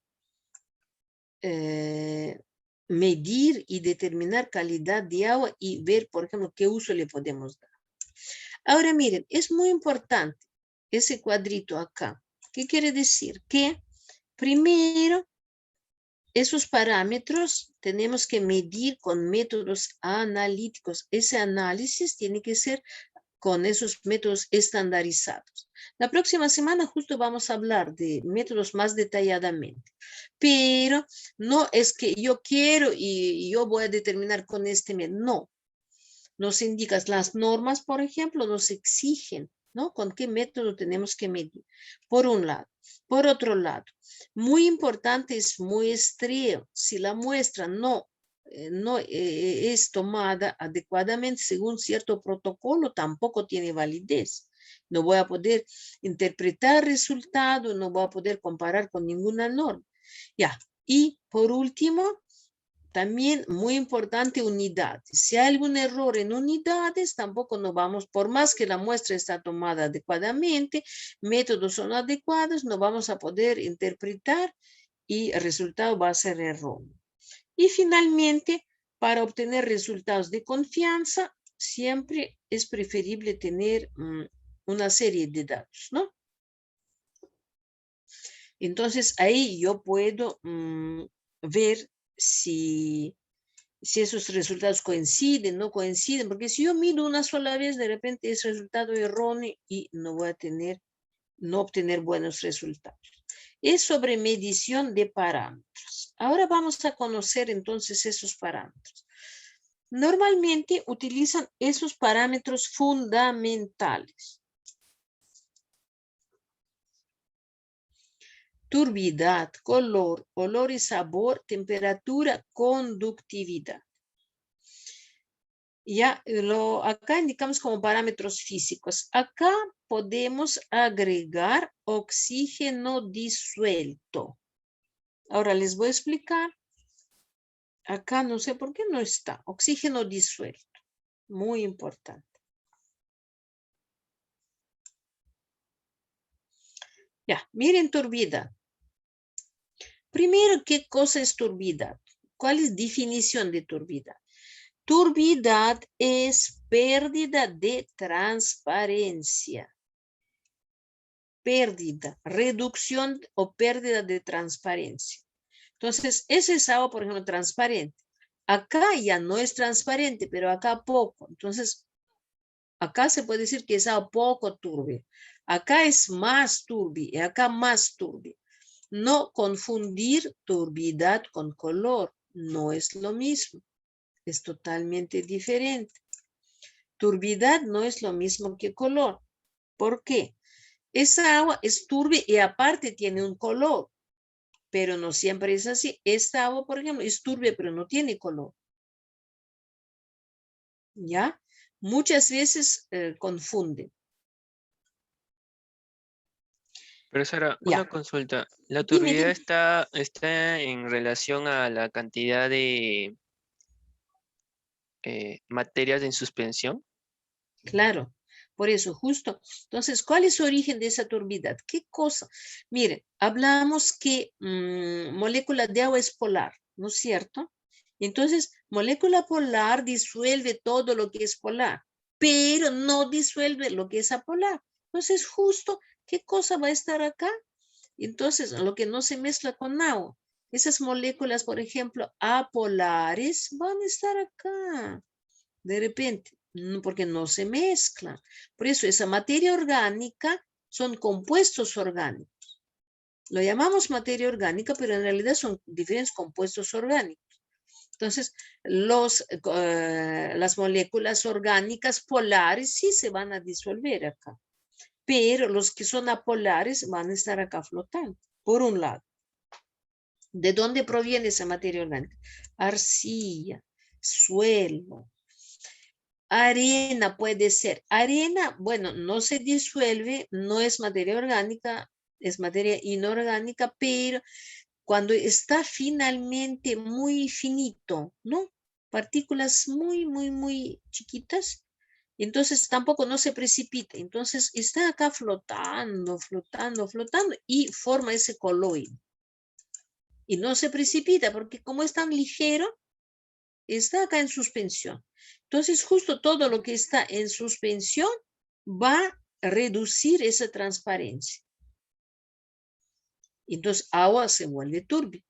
medir y determinar calidad de agua y ver, por ejemplo, qué uso le podemos dar. Ahora miren, es muy importante ese cuadrito acá. ¿Qué quiere decir? Que primero, esos parámetros tenemos que medir con métodos analíticos. Ese análisis tiene que ser con esos métodos estandarizados. La próxima semana justo vamos a hablar de métodos más detalladamente, pero no es que yo quiero y yo voy a determinar con este método, no. Nos indicas las normas, por ejemplo, nos exigen, ¿no? Con qué método tenemos que medir, por un lado. Por otro lado, muy importante es muestreo. Si la muestra no es tomada adecuadamente según cierto protocolo, tampoco tiene validez. No voy a poder interpretar resultados, no voy a poder comparar con ninguna norma. Ya, y por último, también muy importante, unidades. Si hay algún error en unidades, tampoco nos vamos, por más que la muestra está tomada adecuadamente, métodos son adecuados, no vamos a poder interpretar y el resultado va a ser erróneo. Y finalmente, para obtener resultados de confianza, siempre es preferible tener una serie de datos, ¿no? Entonces, ahí yo puedo ver si esos resultados coinciden, no coinciden, porque si yo miro una sola vez, de repente es resultado erróneo y no voy a no obtener buenos resultados. Es sobre medición de parámetros. Ahora vamos a conocer entonces esos parámetros. Normalmente utilizan esos parámetros fundamentales. Turbidez, color, olor y sabor, temperatura, conductividad. Ya acá indicamos como parámetros físicos. Acá podemos agregar oxígeno disuelto. Ahora les voy a explicar. Acá no sé por qué no está. Oxígeno disuelto. Muy importante. Ya, miren turbidez. Primero, ¿qué cosa es turbidez? ¿Cuál es la definición de turbidez? Turbidez es pérdida de transparencia. Pérdida, reducción o pérdida de transparencia. Entonces, ese es agua, por ejemplo, transparente. Acá ya no es transparente, pero acá poco. Entonces, acá se puede decir que es agua poco turbia. Acá es más turbia y acá más turbia. No confundir turbidez con color. No es lo mismo. Es totalmente diferente. Turbidez no es lo mismo que color. ¿Por qué? Esa agua es turbia y aparte tiene un color, pero no siempre es así. Esta agua, por ejemplo, es turbia, pero no tiene color. ¿Ya? Muchas veces confunden. Pero Sara, Ya. una consulta. ¿La Dime, turbidez dime. está en relación a la cantidad de materias en suspensión? Claro, por eso, justo. Entonces, ¿cuál es su origen de esa turbidez? ¿Qué cosa? Miren, hablamos que molécula de agua es polar, ¿no es cierto? Entonces, molécula polar disuelve todo lo que es polar, pero no disuelve lo que es apolar. Entonces, justo, ¿qué cosa va a estar acá? Entonces, lo que no se mezcla con agua. Esas moléculas, por ejemplo, apolares, van a estar acá. De repente, porque no se mezclan. Por eso esa materia orgánica son compuestos orgánicos. Lo llamamos materia orgánica, pero en realidad son diferentes compuestos orgánicos. Entonces, las moléculas orgánicas polares sí se van a disolver acá, pero los que son apolares van a estar acá flotando, por un lado. ¿De dónde proviene esa materia orgánica? Arcilla, suelo. Arena puede ser. Arena, bueno, no se disuelve, no es materia orgánica, es materia inorgánica, pero cuando está finalmente muy finito, ¿no? Partículas muy chiquitas, entonces tampoco no se precipita. Entonces está acá flotando y forma ese coloide. Y no se precipita porque como es tan ligero, está acá en suspensión. Entonces, justo todo lo que está en suspensión va a reducir esa transparencia. Entonces, agua se vuelve turbia.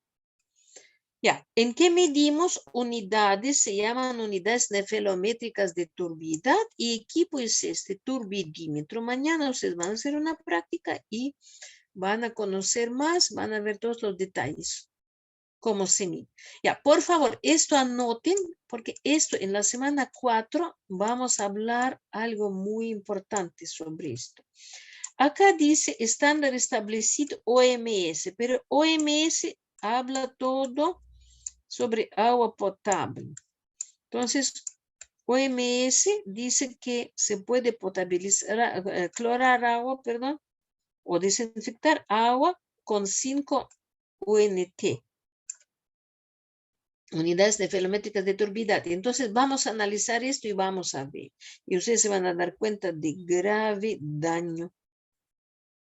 Ya, ¿en qué medimos unidades? Se llaman unidades nefelométricas de turbidez y equipo es este turbidímetro. Mañana ustedes van a hacer una práctica y van a conocer más, van a ver todos los detalles. Cómo se mide. Ya, por favor, esto anoten, porque esto en la semana 4 vamos a hablar algo muy importante sobre esto. Acá dice estándar establecido OMS, pero OMS habla todo sobre agua potable. Entonces, OMS dice que se puede potabilizar, clorar agua, perdón, o desinfectar agua con 5 UNT. Unidades nefelométricas de turbidez. Entonces vamos a analizar esto y vamos a ver. Y ustedes se van a dar cuenta de grave daño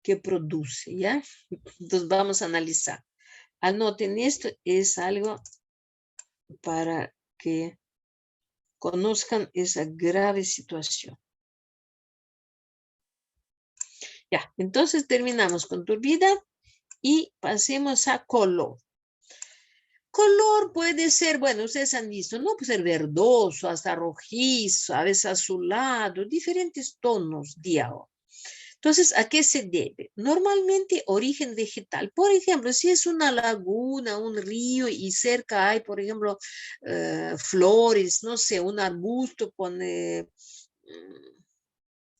que produce, ¿ya? Entonces vamos a analizar. Anoten esto, es algo para que conozcan esa grave situación. Ya, entonces terminamos con turbidez y pasemos a color. Color puede ser, bueno, ustedes han visto, no puede ser verdoso, hasta rojizo, a veces azulado, diferentes tonos de agua. Entonces, ¿a qué se debe? Normalmente origen vegetal. Por ejemplo, si es una laguna, un río y cerca hay, por ejemplo, flores, no sé, un arbusto con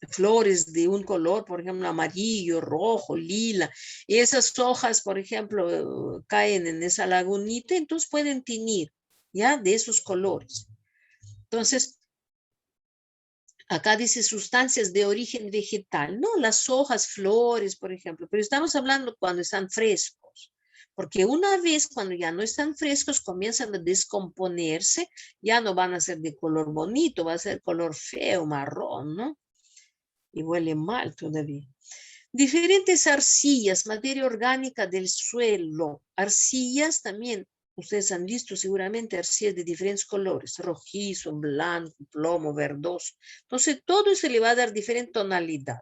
flores de un color, por ejemplo, amarillo, rojo, lila, y esas hojas, por ejemplo, caen en esa lagunita, entonces pueden teñir, ¿ya? De esos colores. Entonces, acá dice sustancias de origen vegetal, no las hojas, flores, por ejemplo, pero estamos hablando cuando están frescos, porque una vez cuando ya no están frescos comienzan a descomponerse, ya no van a ser de color bonito, va a ser color feo, marrón, ¿no? Y huele mal todavía. Diferentes arcillas, materia orgánica del suelo, arcillas también. Ustedes han visto seguramente arcillas de diferentes colores, rojizo, blanco, plomo, verdoso. Entonces, todo eso le va a dar diferente tonalidad.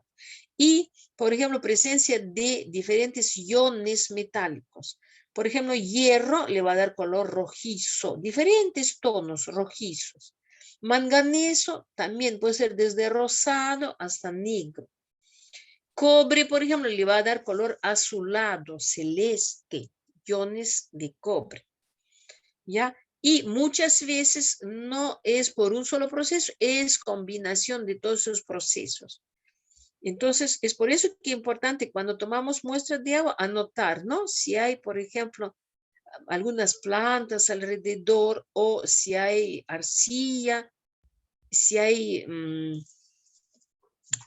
Y, por ejemplo, presencia de diferentes iones metálicos. Por ejemplo, hierro le va a dar color rojizo, diferentes tonos rojizos. Manganeso también puede ser desde rosado hasta negro. Cobre, por ejemplo, le va a dar color azulado, celeste, iones de cobre. ¿Ya? Y muchas veces no es por un solo proceso, es combinación de todos esos procesos. Entonces, es por eso que es importante cuando tomamos muestras de agua anotar, ¿no? Si hay, por ejemplo, algunas plantas alrededor o si hay arcilla, si hay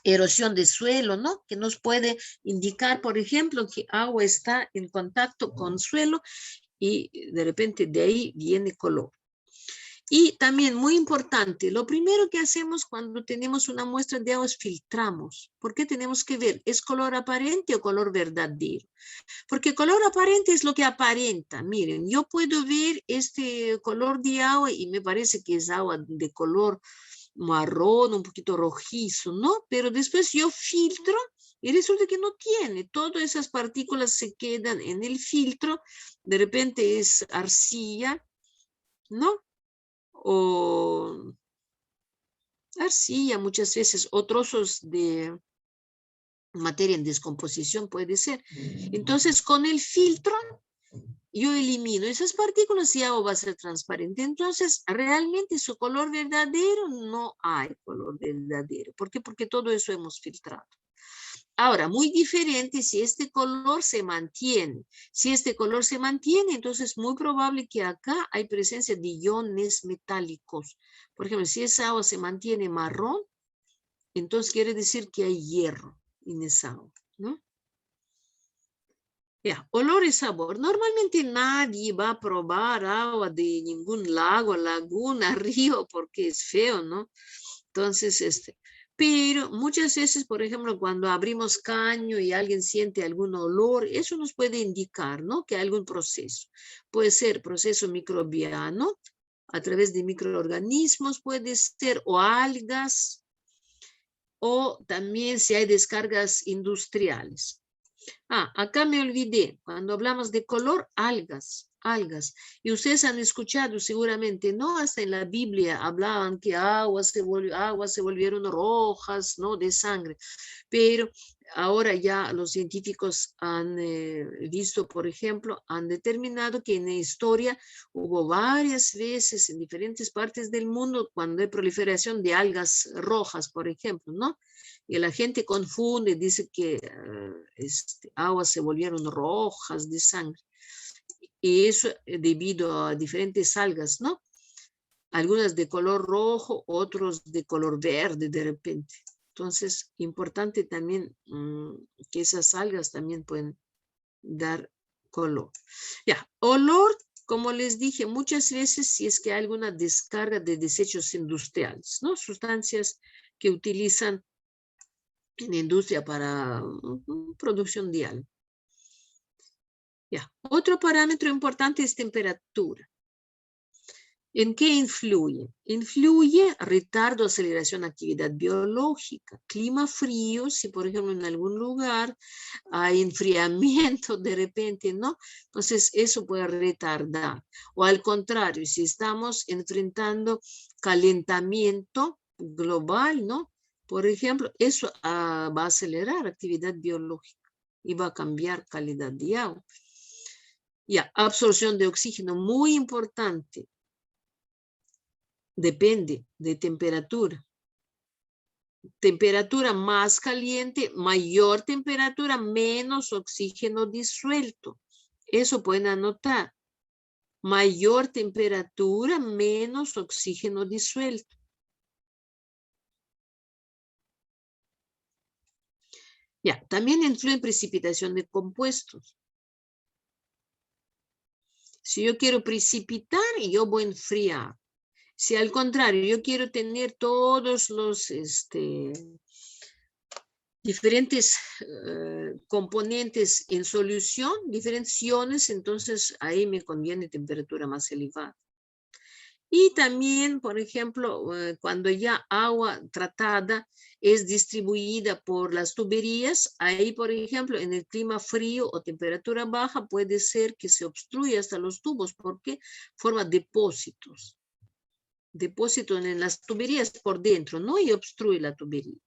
erosión de suelo, ¿no? Que nos puede indicar, por ejemplo, que agua está en contacto con suelo y de repente de ahí viene color. Y también muy importante, lo primero que hacemos cuando tenemos una muestra de agua es filtramos. ¿Por qué tenemos que ver? ¿Es color aparente o color verdadero? Porque color aparente es lo que aparenta. Miren, yo puedo ver este color de agua y me parece que es agua de color marrón, un poquito rojizo, ¿no? Pero después yo filtro y resulta que no tiene. Todas esas partículas se quedan en el filtro. De repente es arcilla, ¿no? O arcilla muchas veces, o trozos de materia en descomposición puede ser. Entonces, con el filtro, yo elimino esas partículas y agua va a ser transparente. Entonces, realmente su color verdadero no hay color verdadero. ¿Por qué? Porque todo eso hemos filtrado. Ahora, muy diferente si este color se mantiene. Si este color se mantiene, entonces es muy probable que acá hay presencia de iones metálicos. Por ejemplo, si esa agua se mantiene marrón, entonces quiere decir que hay hierro en esa agua, ¿no? Ya, olor y sabor. Normalmente nadie va a probar agua de ningún lago, laguna, río, porque es feo, ¿no? Entonces, pero muchas veces, por ejemplo, cuando abrimos caño y alguien siente algún olor, eso nos puede indicar, ¿no? Que hay algún proceso. Puede ser proceso microbiano, a través de microorganismos, puede ser, o algas, o también si hay descargas industriales. Ah, acá me olvidé, cuando hablamos de color, algas. Y ustedes han escuchado seguramente, ¿no? Hasta en la Biblia hablaban que aguas se volvieron rojas, ¿no? De sangre. Pero ahora ya los científicos han visto, por ejemplo, han determinado que en la historia hubo varias veces en diferentes partes del mundo cuando hay proliferación de algas rojas, por ejemplo, ¿no? Y la gente confunde, dice que aguas se volvieron rojas de sangre. Y eso debido a diferentes algas, ¿no? algunas de color rojo, otros de color verde de repente. Entonces, importante también que esas algas también pueden dar color. Ya, olor, como les dije, muchas veces si es que hay alguna descarga de desechos industriales, ¿no? Sustancias que utilizan en industria para producción de algo. Ya, otro parámetro importante es temperatura. ¿En qué influye? Influye retardo, aceleración, actividad biológica. Clima frío, si por ejemplo en algún lugar hay enfriamiento de repente, ¿no? Entonces eso puede retardar. O al contrario, si estamos enfrentando calentamiento global, ¿no? Por ejemplo, eso va a acelerar actividad biológica y va a cambiar calidad de agua. Ya, absorción de oxígeno, muy importante. Depende de temperatura. Temperatura más caliente, mayor temperatura, menos oxígeno disuelto. Eso pueden anotar. Mayor temperatura, menos oxígeno disuelto. Ya, también influye en precipitación de compuestos. Si yo quiero precipitar, yo voy a enfriar. Si al contrario, yo quiero tener todos los diferentes componentes en solución, diferentes iones, entonces ahí me conviene temperatura más elevada. Y también, por ejemplo, cuando ya agua tratada es distribuida por las tuberías, ahí, por ejemplo, en el clima frío o temperatura baja, puede ser que se obstruya hasta los tubos porque forma depósitos. Depósitos en las tuberías por dentro, ¿no? Y obstruye la tubería.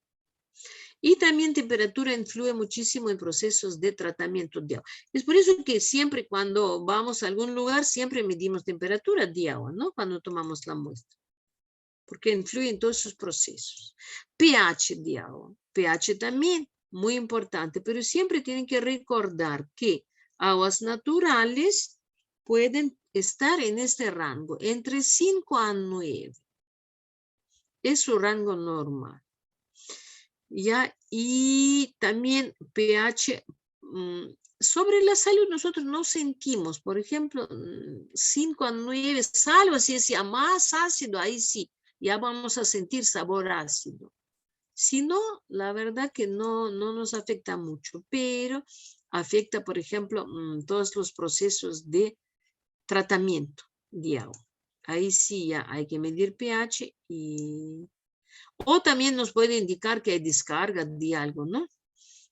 Y también temperatura influye muchísimo en procesos de tratamiento de agua. Es por eso que siempre cuando vamos a algún lugar, siempre medimos temperatura de agua, ¿no? Cuando tomamos la muestra. Porque influye en todos sus procesos. pH de agua. pH también, muy importante, pero siempre tienen que recordar que aguas naturales pueden estar en este rango, entre 5 a 9. Es su rango normal. ¿Ya? Y también pH, sobre la salud nosotros no sentimos, por ejemplo, 5 a 9, salvo si es ya más ácido, ahí sí, ya vamos a sentir sabor ácido. Si no, la verdad que no nos afecta mucho, pero afecta, por ejemplo, todos los procesos de tratamiento de agua. Ahí sí ya hay que medir pH y... O también nos puede indicar que hay descarga de algo, ¿no?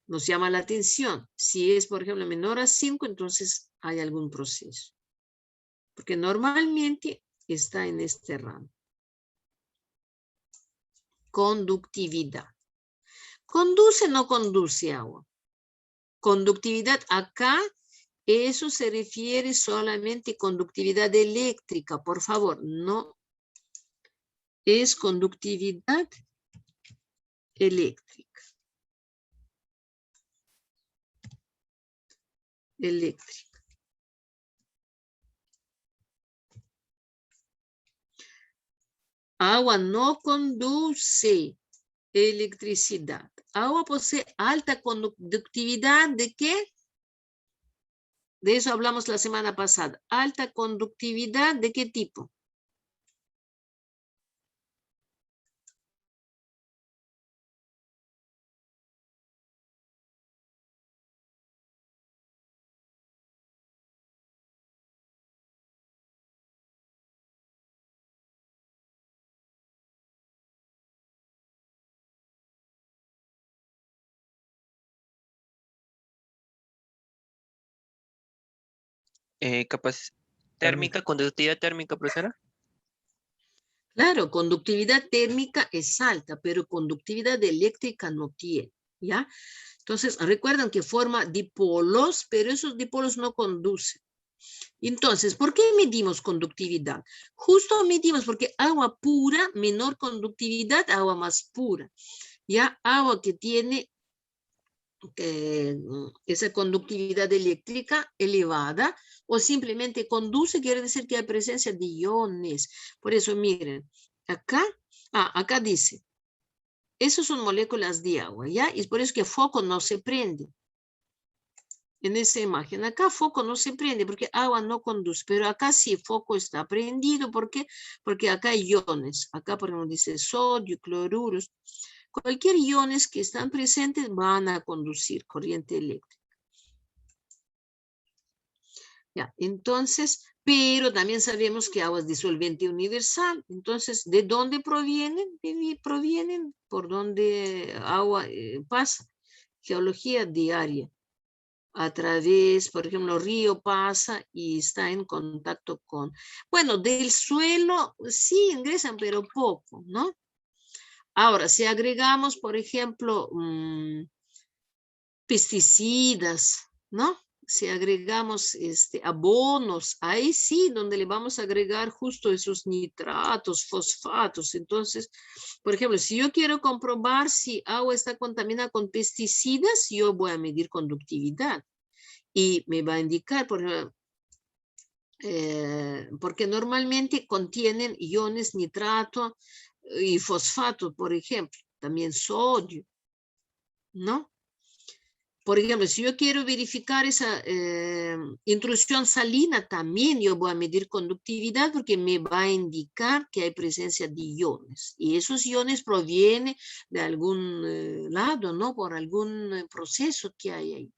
Nos llama la atención. Si es, por ejemplo, menor a 5, entonces hay algún proceso. Porque normalmente está en este rango. Conductividad. ¿Conduce o no conduce agua? Conductividad acá, eso se refiere solamente a conductividad eléctrica, por favor, no. Es conductividad eléctrica. Agua no conduce electricidad. Agua posee alta conductividad ¿de qué? De eso hablamos la semana pasada. Alta conductividad ¿de qué tipo? Térmica, conductividad térmica, profesora. Claro, conductividad térmica es alta, pero conductividad eléctrica no tiene, ¿ya? Entonces, recuerden que forma dipolos, pero esos dipolos no conducen. Entonces, ¿por qué medimos conductividad? Justo medimos porque agua pura, menor conductividad, agua más pura. Ya, agua que tiene esa conductividad eléctrica elevada, o simplemente conduce, quiere decir que hay presencia de iones. Por eso, miren, acá dice, esos son moléculas de agua, ¿ya? Y es por eso que foco no se prende. En esa imagen, acá foco no se prende porque agua no conduce, pero acá sí foco está prendido. ¿Por qué? Porque acá hay iones. Acá, por ejemplo, dice sodio, cloruros. Cualquier iones que están presentes van a conducir corriente eléctrica. Ya, entonces, pero también sabemos que agua es disolvente universal. Entonces, ¿de dónde provienen? Provienen por donde agua pasa. Geología diaria. A través, por ejemplo, río pasa y está en contacto con... Bueno, del suelo sí ingresan, pero poco, ¿no? Ahora, si agregamos, por ejemplo, pesticidas, ¿no? Si agregamos abonos, ahí sí, donde le vamos a agregar justo esos nitratos, fosfatos. Entonces, por ejemplo, si yo quiero comprobar si agua está contaminada con pesticidas, yo voy a medir conductividad. Y me va a indicar, por ejemplo, porque normalmente contienen iones nitrato y fosfato, por ejemplo, también sodio, ¿no? Por ejemplo, si yo quiero verificar esa intrusión salina, también yo voy a medir conductividad porque me va a indicar que hay presencia de iones. Y esos iones provienen de algún lado, ¿no? Por algún proceso que hay ahí.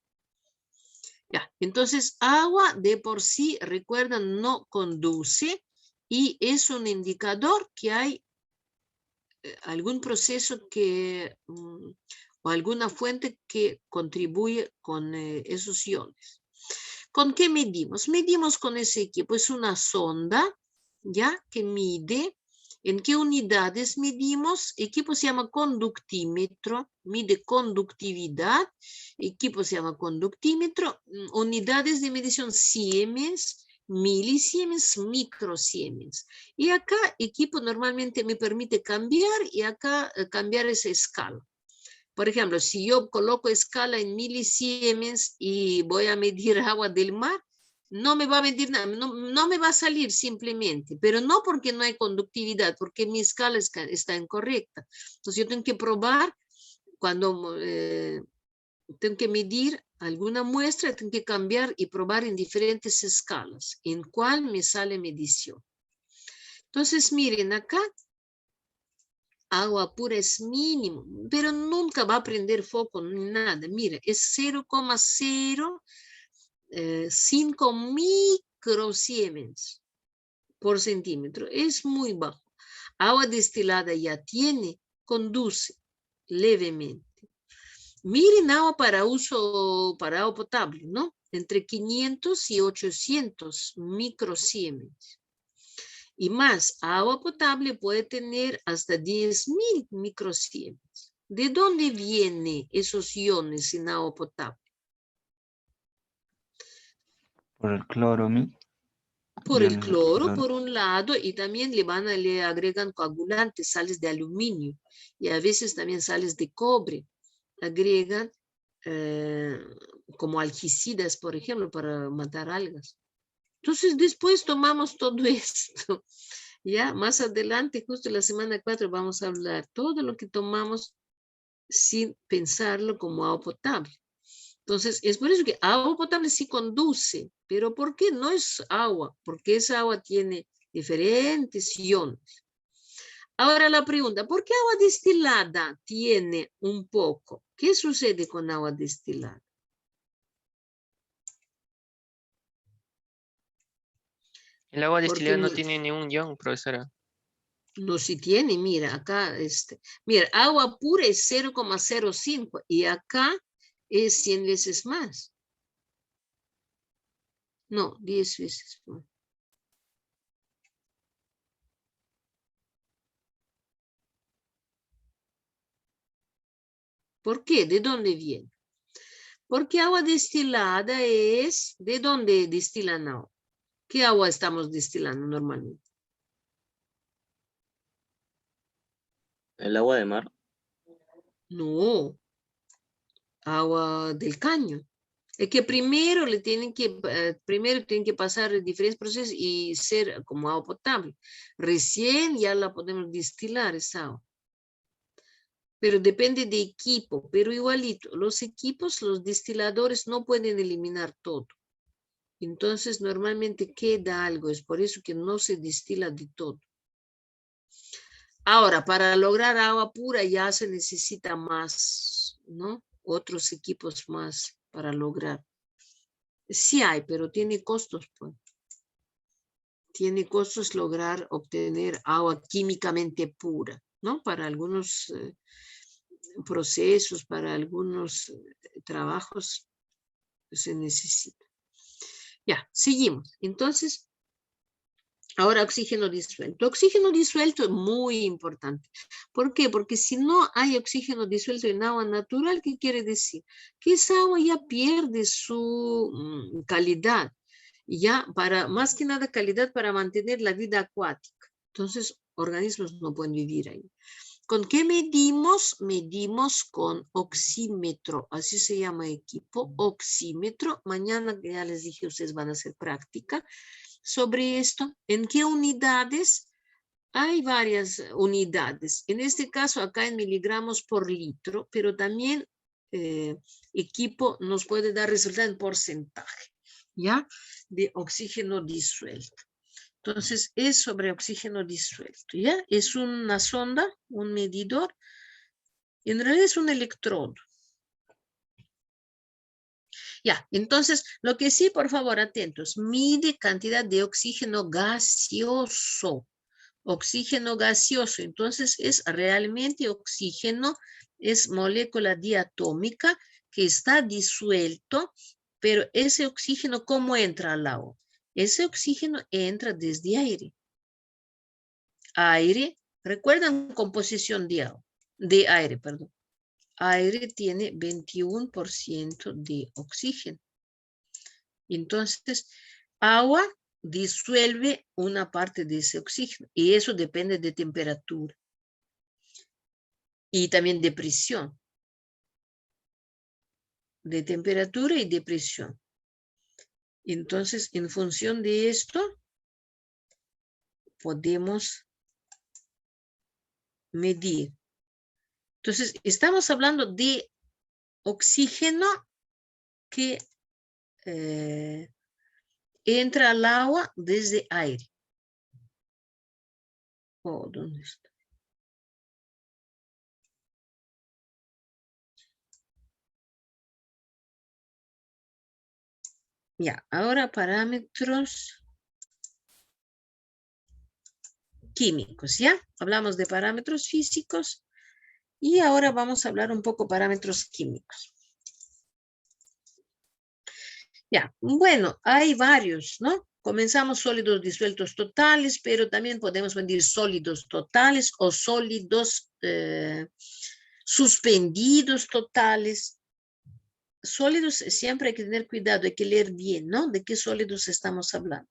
Ya, entonces agua de por sí, recuerdan, no conduce y es un indicador que hay algún proceso que, o alguna fuente que contribuye con esos iones. ¿Con qué medimos? Medimos con ese equipo, es una sonda, ¿ya? Que mide. ¿En qué unidades medimos? Equipo se llama conductímetro, mide conductividad. Equipo se llama conductímetro. Unidades de medición Siemens, milisiemens, microsiemens. Y acá equipo normalmente me permite cambiar y acá cambiar esa escala. Por ejemplo, si yo coloco escala en milisiemens y voy a medir agua del mar, no me va a medir nada, no me va a salir simplemente, pero no porque no hay conductividad, porque mi escala está incorrecta. Entonces yo tengo que probar cuando tengo que medir alguna muestra, tengo que cambiar y probar en diferentes escalas, en cuál me sale medición. Entonces miren acá, agua pura es mínimo, pero nunca va a prender foco ni nada. Mira, es 0,05 microsiemens por centímetro. Es muy bajo. Agua destilada ya tiene, conduce levemente. Miren agua para uso, para agua potable, ¿no? Entre 500 y 800 microsiemens. Y más, agua potable puede tener hasta 10.000 microsiemens. ¿De dónde vienen esos iones en agua potable? Por el cloro, Por el iones de cloro, por un lado, y también le agregan coagulantes, sales de aluminio, y a veces también sales de cobre. Agregan como algicidas, por ejemplo, para matar algas. Entonces, después tomamos todo esto. Ya, más adelante, justo la semana 4, vamos a hablar todo lo que tomamos sin pensarlo como agua potable. Entonces, es por eso que agua potable sí conduce, pero ¿por qué no es agua? Porque esa agua tiene diferentes iones. Ahora la pregunta, ¿por qué agua destilada tiene un poco? ¿Qué sucede con agua destilada? El agua Porque destilada no tiene ni un ion, profesora. no, si tiene, mira, acá, mira, agua pura es 0,05 y acá es 100 veces más. No, 10 veces más. ¿Por qué? ¿De dónde viene? Porque agua destilada es, ¿de dónde destilan agua? ¿Qué agua estamos destilando normalmente? ¿El agua de mar? No. agua del caño. Es que primero tienen que pasar diferentes procesos y ser como agua potable. Recién ya la podemos destilar esa agua. Pero depende de equipo, pero igualito, los equipos, los destiladores no pueden eliminar todo. Entonces normalmente queda algo, es por eso que no se destila de todo. Ahora, para lograr agua pura ya se necesita más, ¿no? Otros equipos más para lograr. Sí hay, pero tiene costos, pues. Tiene costos lograr obtener agua químicamente pura, ¿no? Para algunos procesos, para algunos trabajos se necesita. Ya, seguimos. Entonces, ahora oxígeno disuelto. Oxígeno disuelto es muy importante. ¿Por qué? Porque si no hay oxígeno disuelto en agua natural, ¿qué quiere decir? Que esa agua ya pierde su calidad. Ya para, más que nada calidad para mantener la vida acuática. Entonces, organismos no pueden vivir ahí. ¿Con qué medimos? Medimos con oxímetro, así se llama equipo, oxímetro. Mañana, ya les dije, ustedes van a hacer práctica sobre esto. ¿En qué unidades? Hay varias unidades. En este caso, acá en miligramos por litro, pero también equipo nos puede dar resultado en porcentaje, ¿ya? De oxígeno disuelto. Entonces, es sobre oxígeno disuelto, ¿ya? Es una sonda, un medidor. En realidad es un electrodo. Ya, entonces, lo que sí, por favor, atentos. Mide cantidad de oxígeno gaseoso. Oxígeno gaseoso. Entonces, es realmente oxígeno, es molécula diatómica que está disuelto, pero ese oxígeno, ¿cómo entra al agua? Ese oxígeno entra desde aire. Aire, recuerdan composición de agua, de aire, perdón. Aire tiene 21% de oxígeno. Entonces, agua disuelve una parte de ese oxígeno y eso depende de temperatura y también de presión. De temperatura y de presión. Entonces, en función de esto, podemos medir. Entonces, estamos hablando de oxígeno que entra al agua desde aire. Oh, ¿dónde está? Ya, ahora parámetros químicos, ¿ya? Hablamos de parámetros físicos y ahora vamos a hablar un poco parámetros químicos. Ya, bueno, hay varios, ¿no? Comenzamos sólidos disueltos totales, pero también podemos medir sólidos totales o sólidos suspendidos totales. Sólidos siempre hay que tener cuidado, hay que leer bien, ¿no? De qué sólidos estamos hablando.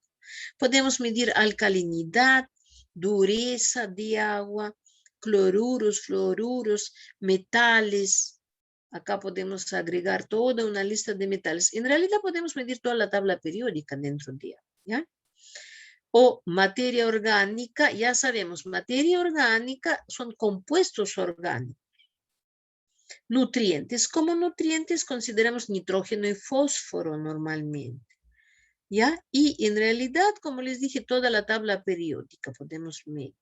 Podemos medir alcalinidad, dureza de agua, cloruros, fluoruros, metales. Acá podemos agregar toda una lista de metales. En realidad podemos medir toda la tabla periódica dentro de ella, ¿ya? O materia orgánica, ya sabemos, materia orgánica son compuestos orgánicos. Nutrientes, como nutrientes consideramos nitrógeno y fósforo normalmente, ¿ya? Y en realidad, como les dije, toda la tabla periódica podemos medir.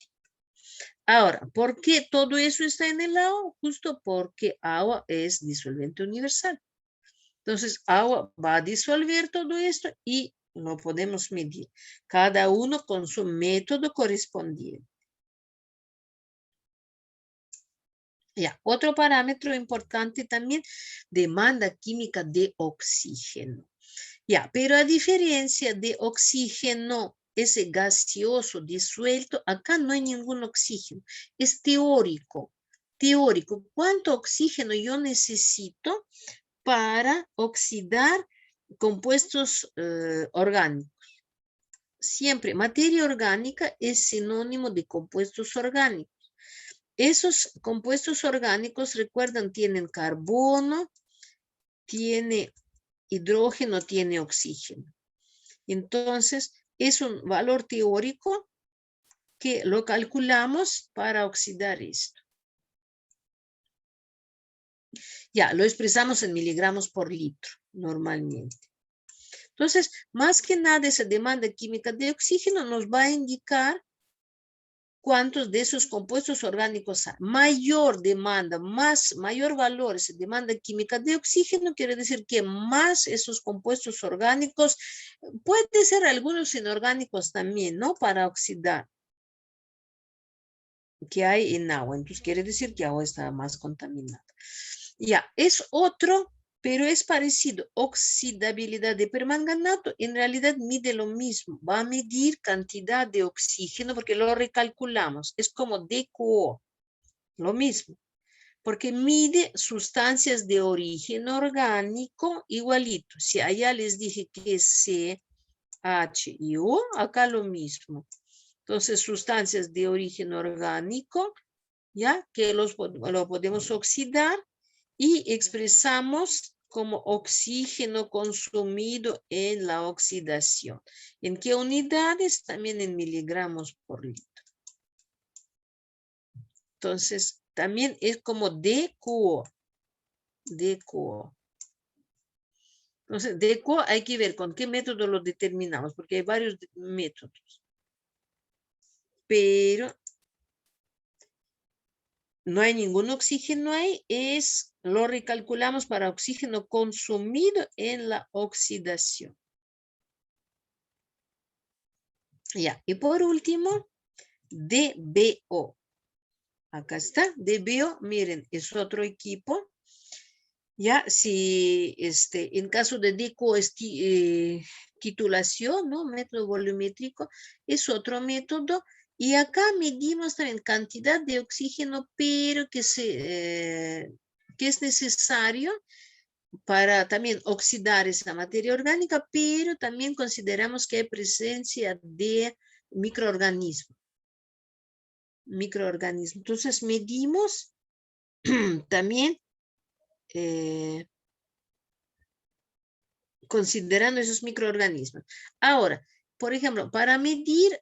Ahora, ¿por qué todo eso está en el agua? Justo porque agua es disolvente universal. Entonces, agua va a disolver todo esto y lo podemos medir. Cada uno con su método correspondiente. Ya, otro parámetro importante también, demanda química de oxígeno. Ya, pero a diferencia de oxígeno, ese gaseoso disuelto, acá no hay ningún oxígeno. Es teórico. Teórico. ¿Cuánto oxígeno yo necesito para oxidar compuestos orgánicos? Siempre, materia orgánica es sinónimo de compuestos orgánicos. Esos compuestos orgánicos, recuerdan, tienen carbono, tiene hidrógeno, tiene oxígeno. Entonces, es un valor teórico que lo calculamos para oxidar esto. Ya, lo expresamos en miligramos por litro, normalmente. Entonces, más que nada, esa demanda química de oxígeno nos va a indicar cuántos de esos compuestos orgánicos hay. Mayor demanda, mayor valor, esa demanda química de oxígeno, quiere decir que más esos compuestos orgánicos, puede ser algunos inorgánicos también, ¿no? Para oxidar, que hay en agua. Entonces, quiere decir que agua está más contaminada. Ya, es otro, pero es parecido. Oxidabilidad de permanganato en realidad mide lo mismo. Va a medir cantidad de oxígeno porque lo recalculamos. Es como DQO, lo mismo. Porque mide sustancias de origen orgánico igualito. Si allá les dije que es C, H y O, acá lo mismo. Entonces, sustancias de origen orgánico, ya que lo podemos oxidar. Y expresamos como oxígeno consumido en la oxidación. ¿En qué unidades? También en miligramos por litro. Entonces, también es como DQO. DQO. Entonces, DQO hay que ver con qué método lo determinamos, porque hay varios métodos. Pero no hay ningún oxígeno ahí, lo recalculamos para oxígeno consumido en la oxidación. Ya, y por último, DBO. Acá está, DBO, miren, es otro equipo. Ya, si en caso de DECO es titulación, ¿no? Método volumétrico, es otro método. Y acá medimos también cantidad de oxígeno, pero que es necesario para también oxidar esa materia orgánica, pero también consideramos que hay presencia de microorganismos. Entonces medimos también considerando esos microorganismos. Ahora, por ejemplo, para medir,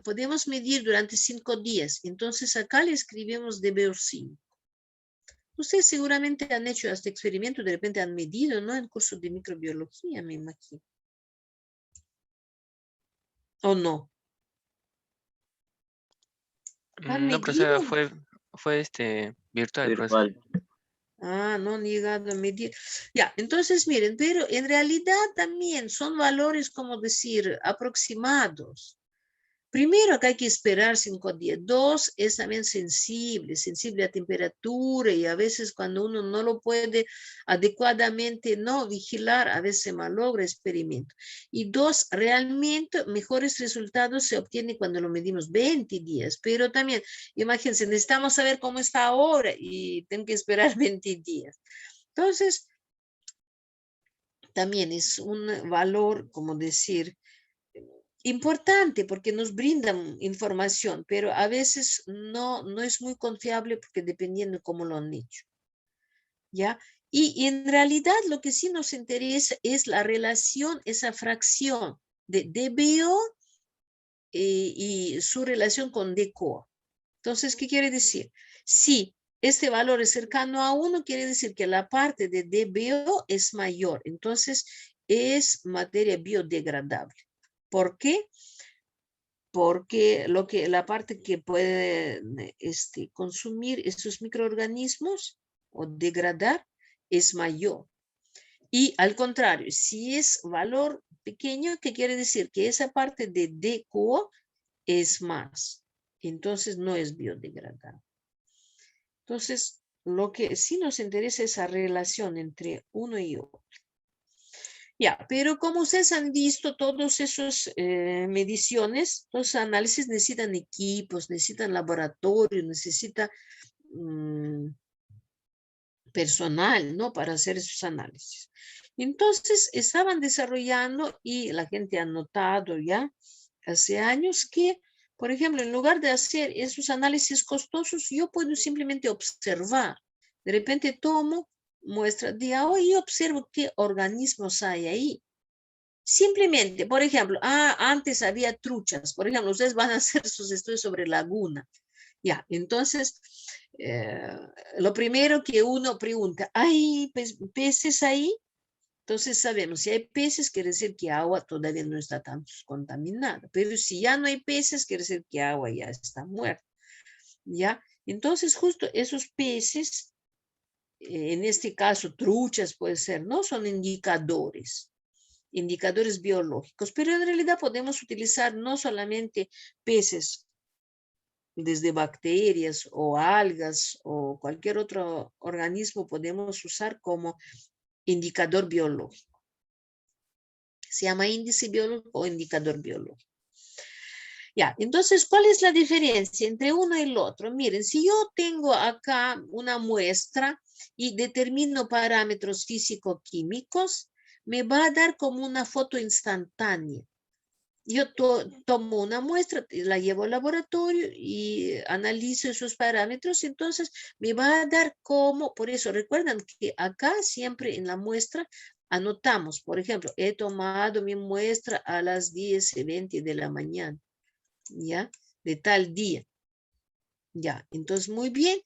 podemos medir durante 5 días. Entonces acá le escribimos DBO5. Ustedes seguramente han hecho este experimento, de repente han medido, ¿no? En curso de microbiología, me imagino. ¿O no? ¿Han No, profesora, medido? fue virtual, profesora. Virtual. Ah, no han llegado a medir. Ya, entonces miren, pero en realidad también son valores, como decir, aproximados. Primero, acá hay que esperar 5 días. 2, es también sensible a temperatura y a veces cuando uno no lo puede adecuadamente no vigilar, a veces se malogra el experimento. Y 2, realmente mejores resultados se obtienen cuando lo medimos 20 días. Pero también, imagínense, necesitamos saber cómo está ahora y tengo que esperar 20 días. Entonces, también es un valor, como decir, importante porque nos brindan información, pero a veces no es muy confiable porque dependiendo de cómo lo han hecho. ¿Ya? Y en realidad lo que sí nos interesa es la relación, esa fracción de DBO y su relación con DCO. Entonces, ¿qué quiere decir? Si este valor es cercano a 1, quiere decir que la parte de DBO es mayor. Entonces, es materia biodegradable. ¿Por qué? Porque la parte que puede consumir estos microorganismos o degradar es mayor. Y al contrario, si es valor pequeño, ¿qué quiere decir? Que esa parte de DQO es más. Entonces no es biodegradable. Entonces, lo que sí nos interesa es esa relación entre uno y otro. Ya, pero como ustedes han visto, todos esos mediciones, los análisis necesitan equipos, necesitan laboratorios, necesita personal, ¿no? Para hacer esos análisis. Entonces, estaban desarrollando y la gente ha notado ya hace años que, por ejemplo, en lugar de hacer esos análisis costosos, yo puedo simplemente observar. De repente tomo muestra de agua y observo qué organismos hay ahí. Simplemente, por ejemplo, antes había truchas. Por ejemplo, ustedes van a hacer sus estudios sobre laguna. Ya, entonces, lo primero que uno pregunta, ¿hay peces ahí? Entonces sabemos, si hay peces, quiere decir que agua todavía no está tan contaminada. Pero si ya no hay peces, quiere decir que agua ya está muerta. ¿Ya? Entonces, justo esos peces, en este caso truchas puede ser, ¿no? Son indicadores biológicos, pero en realidad podemos utilizar no solamente peces, desde bacterias o algas o cualquier otro organismo podemos usar como indicador biológico. Se llama índice biológico o indicador biológico. Ya, entonces, ¿cuál es la diferencia entre uno y el otro? Miren, si yo tengo acá una muestra y determino parámetros físico-químicos, me va a dar como una foto instantánea. Yo tomo una muestra, la llevo al laboratorio y analizo esos parámetros, entonces me va a dar como, por eso recuerdan que acá siempre en la muestra anotamos, por ejemplo, he tomado mi muestra a las 10:20 de la mañana, ¿ya? De tal día. Ya, entonces muy bien.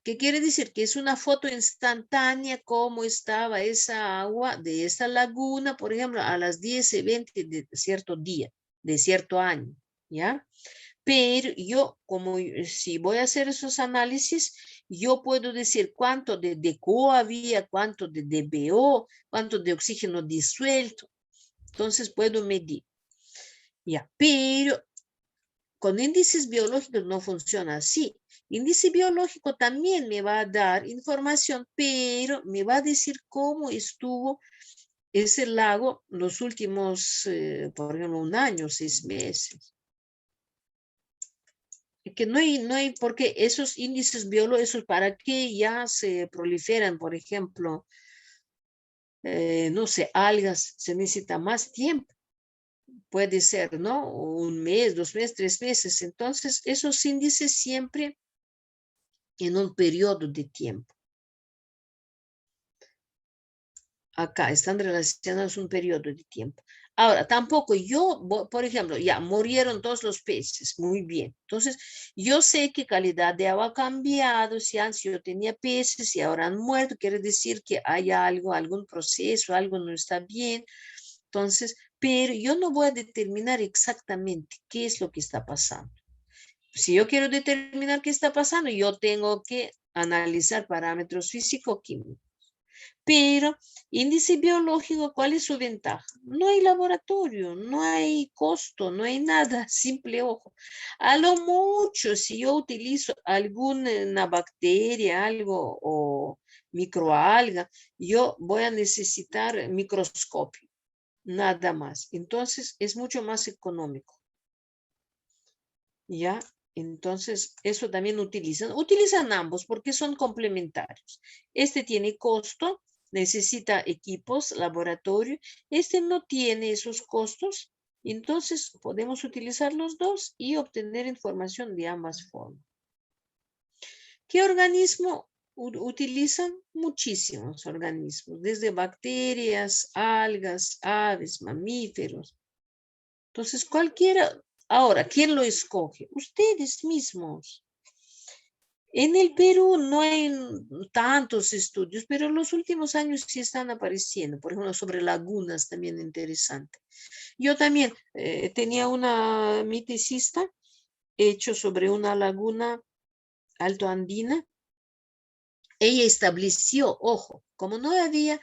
¿Qué quiere decir? Que es una foto instantánea cómo estaba esa agua de esa laguna, por ejemplo, a las 10:20 de cierto día, de cierto año, ¿ya? Pero yo, como si voy a hacer esos análisis, yo puedo decir cuánto de DCO había, cuánto de DBO, cuánto de oxígeno disuelto. Entonces puedo medir. Ya, pero con índices biológicos no funciona así. Índice biológico también me va a dar información, pero me va a decir cómo estuvo ese lago los últimos, por ejemplo, 1 año, 6 meses. Que no hay, porque esos índices biológicos, ¿para qué ya se proliferan? Por ejemplo, no sé, algas, se necesita más tiempo. Puede ser, ¿no? 1 mes, 2 meses, 3 meses. Entonces, esos índices siempre en un periodo de tiempo. Acá están relacionados un periodo de tiempo. Ahora, tampoco yo, por ejemplo, ya murieron todos los peces, muy bien. Entonces, yo sé que calidad de agua ha cambiado, si antes yo tenía peces y ahora han muerto, quiere decir que hay algo, algún proceso, algo no está bien. Entonces, pero yo no voy a determinar exactamente qué es lo que está pasando. Si yo quiero determinar qué está pasando, yo tengo que analizar parámetros físico-químicos. Pero índice biológico, ¿cuál es su ventaja? No hay laboratorio, no hay costo, no hay nada, simple ojo. A lo mucho, si yo utilizo alguna bacteria, algo o microalga, yo voy a necesitar microscopio, nada más. Entonces, es mucho más económico. ¿Ya? Entonces, eso también utilizan ambos porque son complementarios. Este tiene costo, necesita equipos, laboratorio. Este no tiene esos costos, entonces podemos utilizar los dos y obtener información de ambas formas. ¿Qué organismo utilizan? Muchísimos organismos, desde bacterias, algas, aves, mamíferos. Entonces, cualquiera. Ahora, ¿quién lo escoge? Ustedes mismos. En el Perú no hay tantos estudios, pero en los últimos años sí están apareciendo. Por ejemplo, sobre lagunas también interesante. Yo también tenía mi tesista hecho sobre una laguna altoandina. Ella estableció, ojo, como no había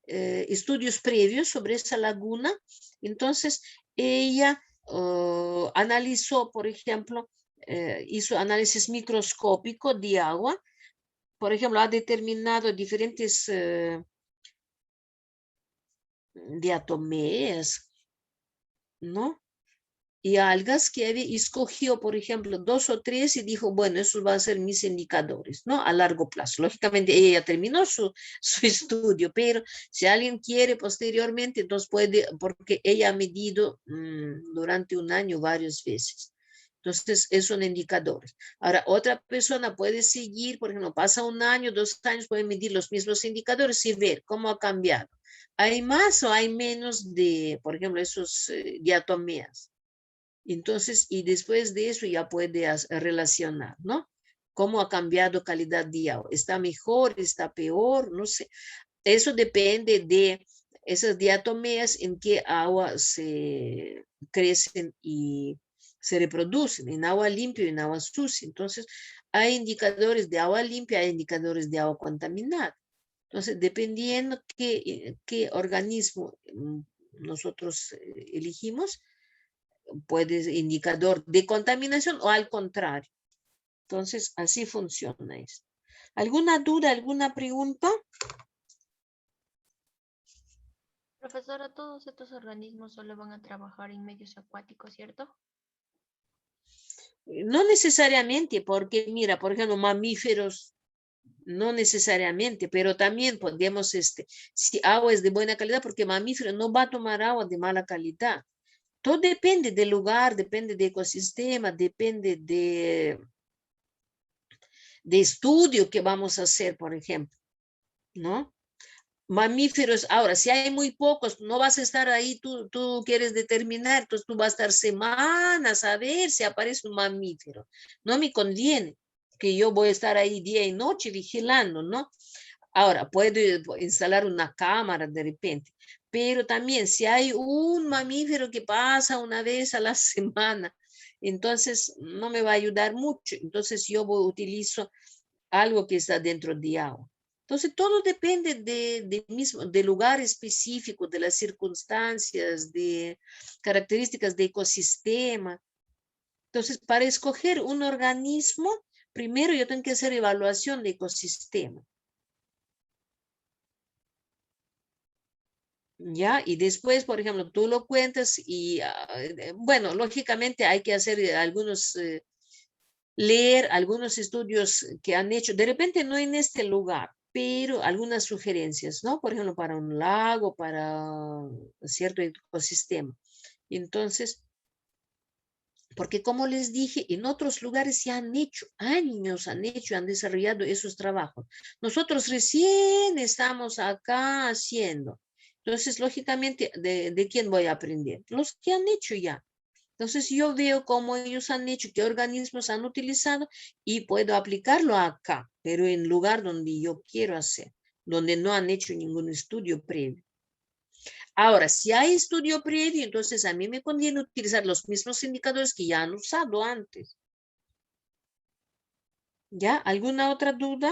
estudios previos sobre esa laguna, entonces ella analizó, por ejemplo, hizo análisis microscópico de agua. Por ejemplo, ha determinado diferentes diatomeas, ¿no? Y algas que escogió, por ejemplo, 2 o 3 y dijo, bueno, esos van a ser mis indicadores, ¿no? A largo plazo. Lógicamente, ella ya terminó su estudio, pero si alguien quiere posteriormente, entonces puede, porque ella ha medido durante 1 año varias veces. Entonces, esos son indicadores. Ahora, otra persona puede seguir, por ejemplo, pasa 1 año, 2 años, puede medir los mismos indicadores y ver cómo ha cambiado. ¿Hay más o hay menos de, por ejemplo, esos diatomeas? Entonces, y después de eso ya puede relacionar, ¿no? ¿Cómo ha cambiado calidad de agua? ¿Está mejor? ¿Está peor? No sé. Eso depende de esas diatomeas en qué agua se crecen y se reproducen, en agua limpia y en agua sucia. Entonces, hay indicadores de agua limpia, hay indicadores de agua contaminada. Entonces, dependiendo qué organismo nosotros elegimos, puede ser indicador de contaminación o al contrario. Entonces, así funciona esto. ¿Alguna duda, alguna pregunta? Profesora, todos estos organismos solo van a trabajar en medios acuáticos, ¿cierto? No necesariamente, porque mira, por ejemplo, mamíferos, no necesariamente, pero también podemos, si agua es de buena calidad, porque mamífero no va a tomar agua de mala calidad. Todo depende del lugar, depende del ecosistema, depende de estudio que vamos a hacer, por ejemplo, ¿no? Mamíferos, ahora, si hay muy pocos, no vas a estar ahí, tú quieres determinar, entonces tú vas a estar semanas a ver si aparece un mamífero. No me conviene que yo voy a estar ahí día y noche vigilando, ¿no? Ahora, puedo instalar una cámara de repente, pero también si hay un mamífero que pasa una vez a la semana, entonces no me va a ayudar mucho. Entonces yo utilizo algo que está dentro de agua. Entonces todo depende del lugar específico, de las circunstancias, de características de ecosistema. Entonces, para escoger un organismo, primero yo tengo que hacer evaluación de ecosistema. ¿Ya? Y después, por ejemplo, tú lo cuentas y, bueno, lógicamente hay que hacer leer algunos estudios que han hecho, de repente no en este lugar, pero algunas sugerencias, ¿no? Por ejemplo, para un lago, para cierto ecosistema. Entonces, porque como les dije, en otros lugares ya han hecho, años han hecho, han desarrollado esos trabajos. Nosotros recién estamos acá haciendo. Entonces, lógicamente, ¿de quién voy a aprender? Los que han hecho ya. Entonces, yo veo cómo ellos han hecho, qué organismos han utilizado y puedo aplicarlo acá, pero en lugar donde yo quiero hacer, donde no han hecho ningún estudio previo. Ahora, si hay estudio previo, entonces a mí me conviene utilizar los mismos indicadores que ya han usado antes. ¿Ya? ¿Alguna otra duda?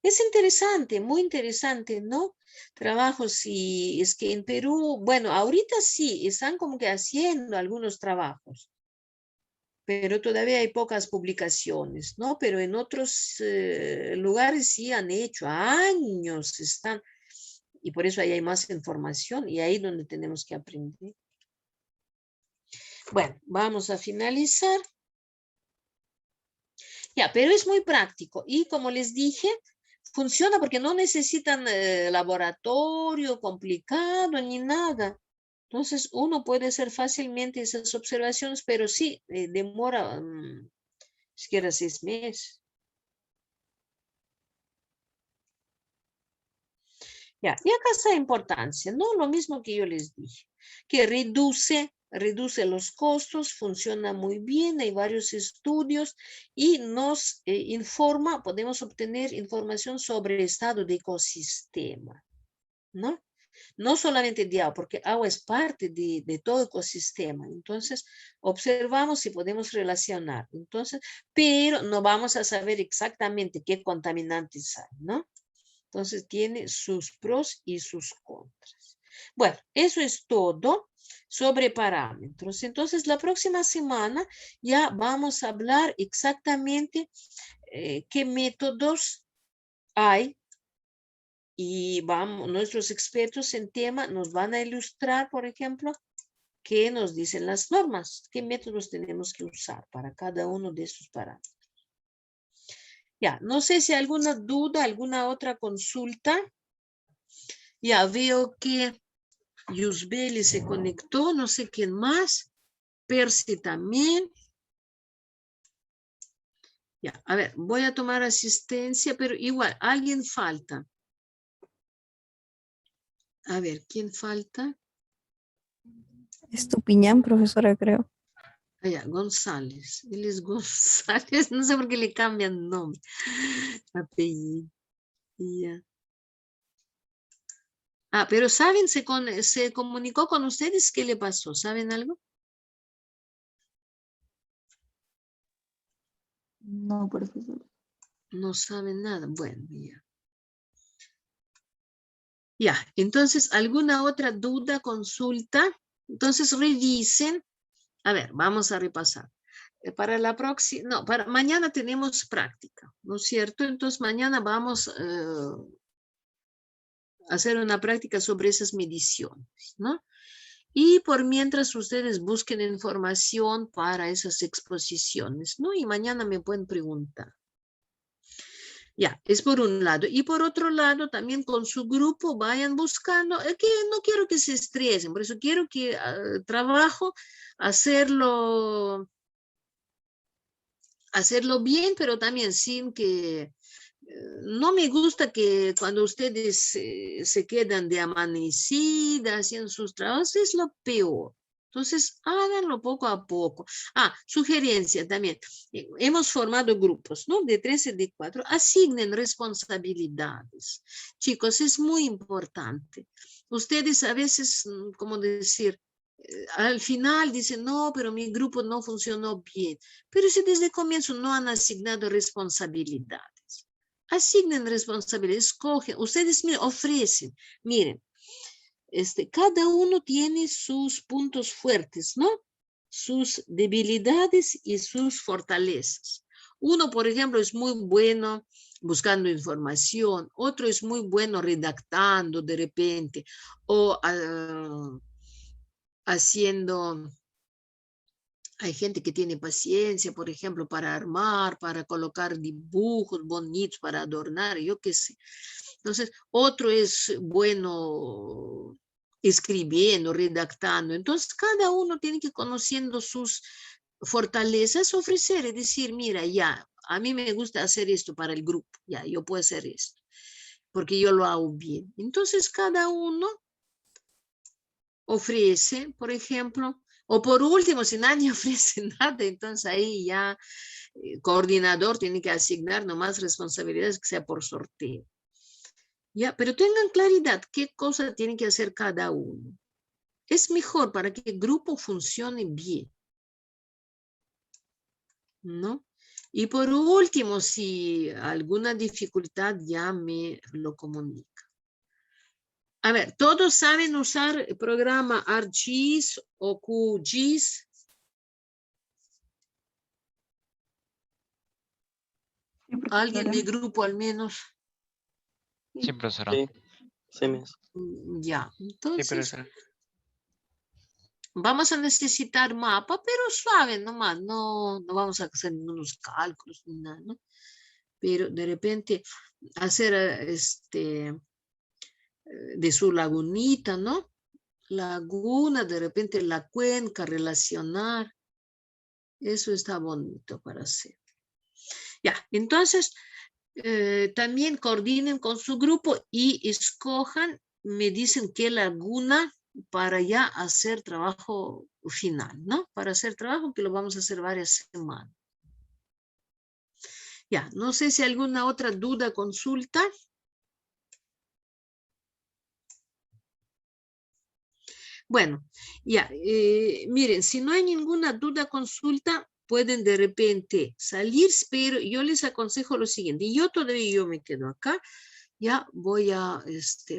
Es interesante, muy interesante, ¿no? Trabajos, y es que en Perú, bueno, ahorita sí, están como que haciendo algunos trabajos, pero todavía hay pocas publicaciones, ¿no? Pero en otros lugares sí han hecho, años están, y por eso ahí hay más información y ahí donde tenemos que aprender. Bueno, vamos a finalizar. Ya, pero es muy práctico y como les dije, funciona porque no necesitan laboratorio complicado ni nada. Entonces, uno puede hacer fácilmente esas observaciones, pero sí, demora siquiera 6 meses. Ya, y acá está la importancia, ¿no? Lo mismo que yo les dije, que reduce los costos, funciona muy bien, hay varios estudios y nos informa, podemos obtener información sobre el estado de ecosistema, ¿no? No solamente de agua, porque agua es parte de todo ecosistema. Entonces, observamos si podemos relacionar. Entonces, pero no vamos a saber exactamente qué contaminantes hay, ¿no? Entonces, tiene sus pros y sus contras. Bueno, eso es todo sobre parámetros. Entonces, la próxima semana ya vamos a hablar exactamente qué métodos hay. Y nuestros expertos en tema nos van a ilustrar, por ejemplo, qué nos dicen las normas, qué métodos tenemos que usar para cada uno de estos parámetros. Ya, no sé si hay alguna duda, alguna otra consulta. Ya veo que Yusbeli se conectó, no sé quién más. Percy también. Ya, a ver, voy a tomar asistencia, pero igual, alguien falta. A ver, ¿quién falta? Estupiñán, profesora, creo. Allá, González. Él es González, no sé por qué le cambian nombre. Apellido. Ya. Ah, pero ¿saben? Se comunicó con ustedes. ¿Qué le pasó? ¿Saben algo? No, profesora. No saben nada. Bueno, ya. Ya, entonces, ¿alguna otra duda, consulta? Entonces, revisen. A ver, vamos a repasar. Para la próxima, no, para mañana tenemos práctica, ¿no es cierto? Entonces, mañana vamos a hacer una práctica sobre esas mediciones, ¿no? Y por mientras ustedes busquen información para esas exposiciones, ¿no? Y mañana me pueden preguntar. Ya, es por un lado. Y por otro lado, también con su grupo vayan buscando, que no quiero que se estresen, por eso quiero que trabajo, hacerlo bien, pero también sin que, no me gusta que cuando ustedes se quedan de amanecida haciendo sus trabajos, es lo peor. Entonces, háganlo poco a poco. Ah, sugerencia también. Hemos formado grupos, ¿no? De 3 y de 4. Asignen responsabilidades. Chicos, es muy importante. Ustedes a veces, como decir, al final dicen, no, pero mi grupo no funcionó bien. Pero si desde el comienzo no han asignado responsabilidades, asignen responsabilidades, escogen, ustedes me ofrecen, miren, cada uno tiene sus puntos fuertes, ¿no? Sus debilidades y sus fortalezas. Uno, por ejemplo, es muy bueno buscando información, otro es muy bueno redactando de repente, o haciendo. Hay gente que tiene paciencia, por ejemplo, para armar, para colocar dibujos bonitos, para adornar, yo qué sé. Entonces, otro es bueno escribiendo, redactando. Entonces, cada uno tiene que conociendo sus fortalezas, ofrecer, es decir, mira, ya, a mí me gusta hacer esto para el grupo, ya, yo puedo hacer esto, porque yo lo hago bien. Entonces, cada uno ofrece, por ejemplo, o por último, si nadie ofrece nada, entonces ahí ya el coordinador tiene que asignar nomás responsabilidades que sea por sorteo. Ya, pero tengan claridad qué cosa tiene que hacer cada uno. Es mejor para que el grupo funcione bien, ¿no? Y por último, si alguna dificultad ya me lo comunica. A ver, ¿todos saben usar el programa ArcGIS o QGIS? Sí, Alguien profesora. de grupo al menos. Sí, profesora. Sí, sí, miss. Ya, Sí, entonces profesora. vamos a necesitar mapa, pero suave nomás, no vamos a hacer unos cálculos ni nada, ¿no? Pero de repente hacer de su lagunita, ¿no? Laguna, de repente la cuenca, relacionar. Eso está bonito para hacer. Ya, entonces también coordinen con su grupo y escojan, me dicen qué laguna para ya hacer trabajo final, ¿no? Para hacer trabajo que lo vamos a hacer varias semanas. Ya, no sé si alguna otra duda, consulta. Bueno, ya, miren, si no hay ninguna duda, consulta, pueden de repente salir, pero yo les aconsejo lo siguiente, y yo todavía yo me quedo acá, ya voy a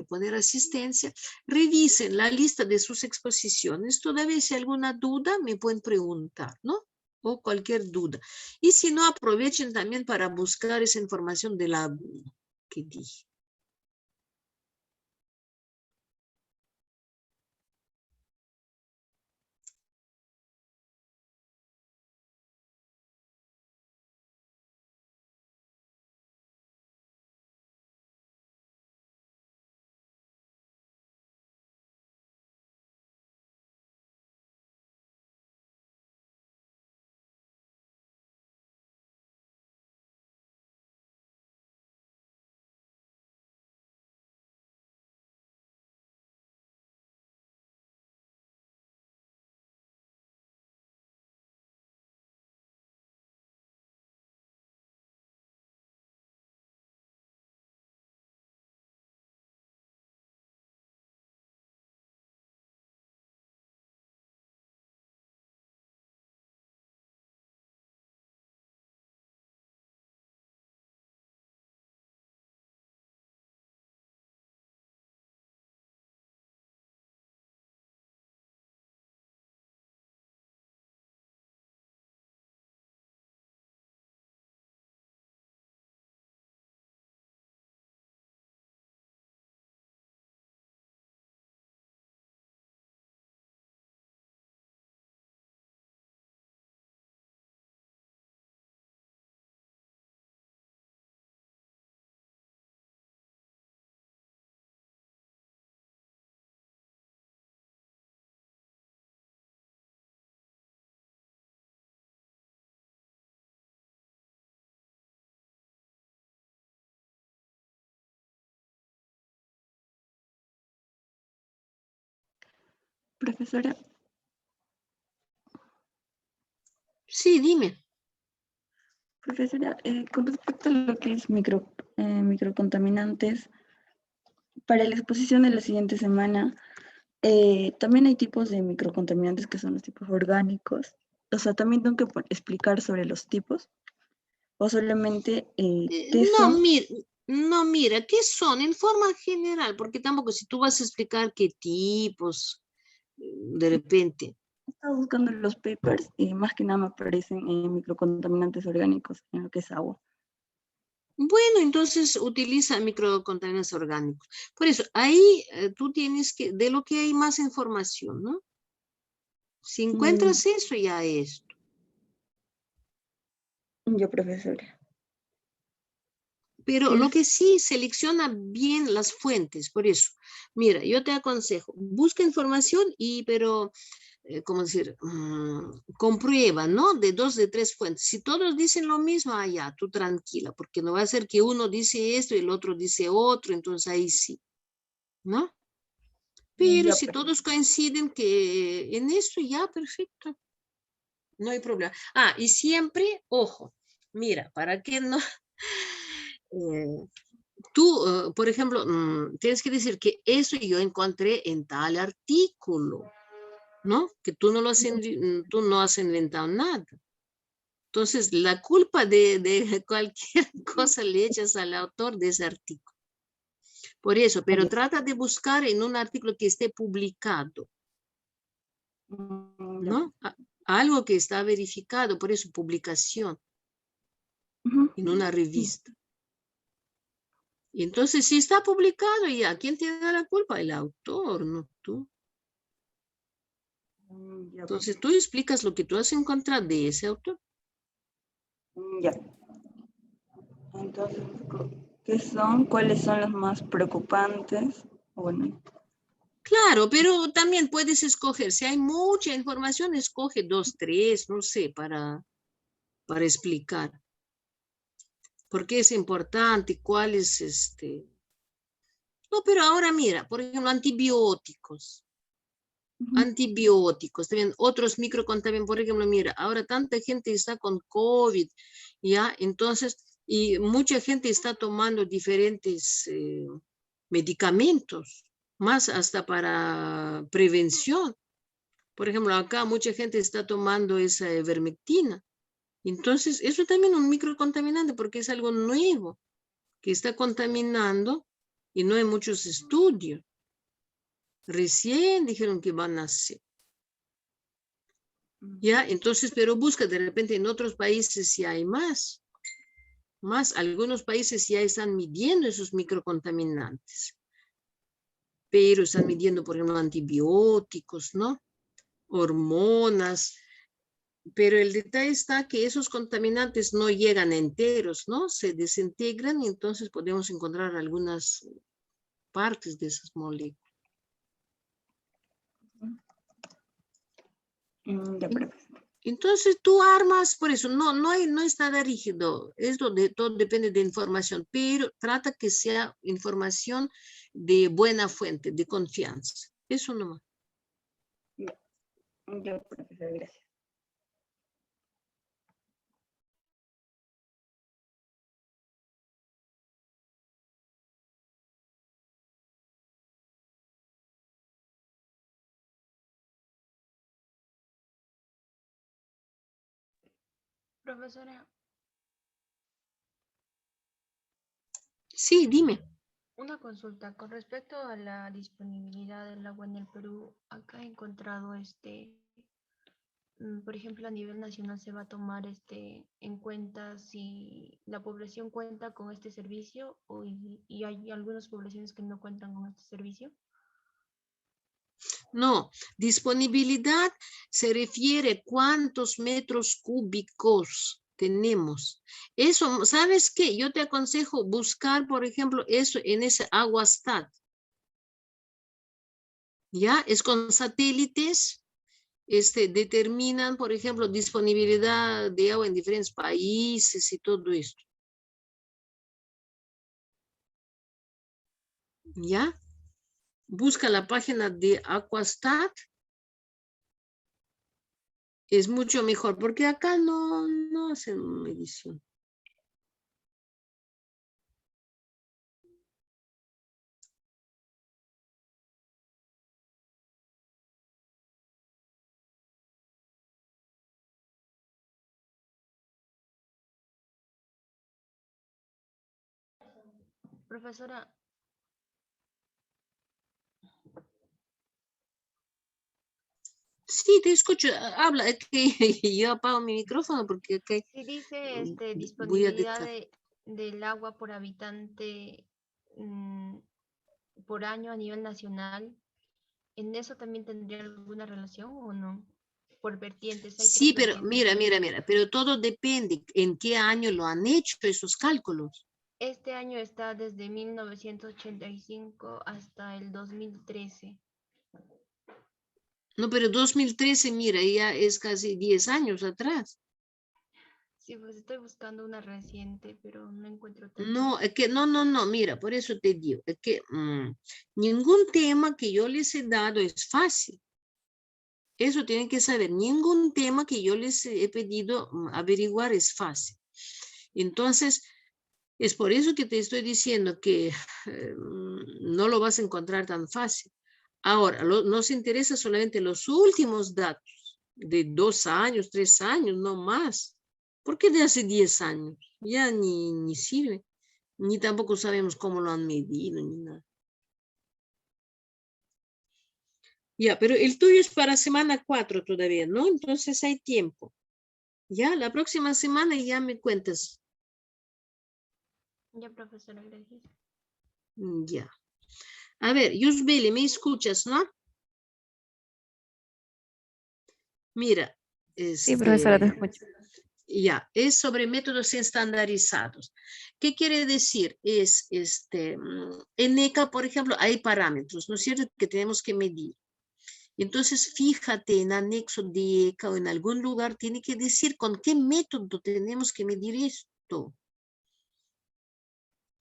poner asistencia, revisen la lista de sus exposiciones, todavía si hay alguna duda me pueden preguntar, ¿no? O cualquier duda. Y si no, aprovechen también para buscar esa información de la que dije. Profesora, Sí, dime. profesora, con respecto a lo que es microcontaminantes, para la exposición de la siguiente semana, también hay tipos de microcontaminantes que son los tipos orgánicos. O sea, también tengo que explicar sobre los tipos. O solamente qué No, son. mira, ¿qué son? En forma general, porque tampoco si tú vas a explicar qué tipos, de repente. Estaba buscando los papers y más que nada me aparecen microcontaminantes orgánicos en lo que es agua. Bueno, entonces utiliza microcontaminantes orgánicos. Por eso, ahí tú tienes que, de lo que hay más información, ¿no? Si encuentras eso, ya es. Yo, profesora. Pero lo que sí, selecciona bien las fuentes, por eso. Mira, yo te aconsejo, busca información pero, ¿cómo decir? Comprueba, ¿no? De 2, de 3 fuentes. Si todos dicen lo mismo, ya, tú tranquila, porque no va a ser que uno dice esto y el otro dice otro, entonces ahí sí, ¿no? Pero Ya, si todos coinciden que en esto, ya, perfecto. No hay problema. Y siempre, ojo, mira, para que no... tú, por ejemplo, tienes que decir que eso yo encontré en tal artículo, ¿no? Que tú no tú no has inventado nada. Entonces, la culpa de cualquier cosa le echas al autor de ese artículo. Por eso, pero trata de buscar en un artículo que esté publicado, ¿no? Algo que está verificado, por eso publicación en una revista. Y entonces, si está publicado, ya, ¿quién tiene la culpa? El autor, no tú. Entonces, tú explicas lo que tú has encontrado de ese autor. Ya. Entonces, ¿qué son? ¿Cuáles son los más preocupantes? Bueno. Claro, pero también puedes escoger. Si hay mucha información, escoge 2, 3, no sé, para explicar. ¿Por qué es importante? ¿Cuál es No, pero ahora mira, por ejemplo, antibióticos. Antibióticos, también otros microcontaminantes, por ejemplo, mira, ahora tanta gente está con COVID, ¿ya? Entonces, y mucha gente está tomando diferentes medicamentos, más hasta para prevención. Por ejemplo, acá mucha gente está tomando esa ivermectina. Entonces, eso también es un microcontaminante porque es algo nuevo que está contaminando y no hay muchos estudios. Recién dijeron que van a hacer. Ya, entonces, pero busca de repente en otros países si hay más. Algunos países ya están midiendo esos microcontaminantes. Pero están midiendo, por ejemplo, antibióticos, ¿no? Hormonas. Pero el detalle está que esos contaminantes no llegan enteros, ¿no? Se desintegran y entonces podemos encontrar algunas partes de esas moléculas. Entonces tú armas, por eso no es nada rígido, todo depende de información, pero trata que sea información de buena fuente, de confianza. Eso nomás. Ya, profesor, gracias. Profesora, Sí, dime. una consulta con respecto a la disponibilidad del agua en el Perú. Acá he encontrado por ejemplo, a nivel nacional se va a tomar en cuenta si la población cuenta con este servicio y hay algunas poblaciones que no cuentan con este servicio. No, disponibilidad se refiere cuántos metros cúbicos tenemos. Eso, ¿sabes qué? Yo te aconsejo buscar, por ejemplo, eso en ese Aguastat. ¿Ya? Es con satélites, determinan, por ejemplo, disponibilidad de agua en diferentes países y todo esto. ¿Ya? Busca la página de Aquastat Es mucho mejor, porque acá no hacen medición. Profesora, Sí, te escucho. Habla, es que yo apago mi micrófono porque acá si dice voy a disponibilidad dictar. del agua por habitante por año a nivel nacional, ¿en eso también tendría alguna relación o no? Por vertientes, hay Sí, 3 pero vertientes. mira, pero todo depende en qué año lo han hecho esos cálculos. Este año está desde 1985 hasta el 2013. No, pero 2013, mira, ya es casi 10 años atrás. Sí, pues estoy buscando una reciente, pero no encuentro tanto. No, es que no, mira, por eso te digo, es que ningún tema que yo les he dado es fácil. Eso tienen que saber, ningún tema que yo les he pedido averiguar es fácil. Entonces, es por eso que te estoy diciendo que no lo vas a encontrar tan fácil. Ahora, nos interesa solamente los últimos datos de 2 años, 3 años, no más. ¿Por qué de hace 10 años? Ya ni sirve. Ni tampoco sabemos cómo lo han medido, ni nada. Ya, pero el tuyo es para semana 4 todavía, ¿no? Entonces hay tiempo. Ya, la próxima semana ya me cuentas. Ya, profesora, gracias. Ya. A ver, Yusbeli, ¿me escuchas, no? Mira. Sí, profesora, te escucho. Ya, es sobre métodos estandarizados. ¿Qué quiere decir? Es, en ECA, por ejemplo, hay parámetros, ¿no es cierto?, que tenemos que medir. Entonces, fíjate en anexo de ECA o en algún lugar, tiene que decir con qué método tenemos que medir esto.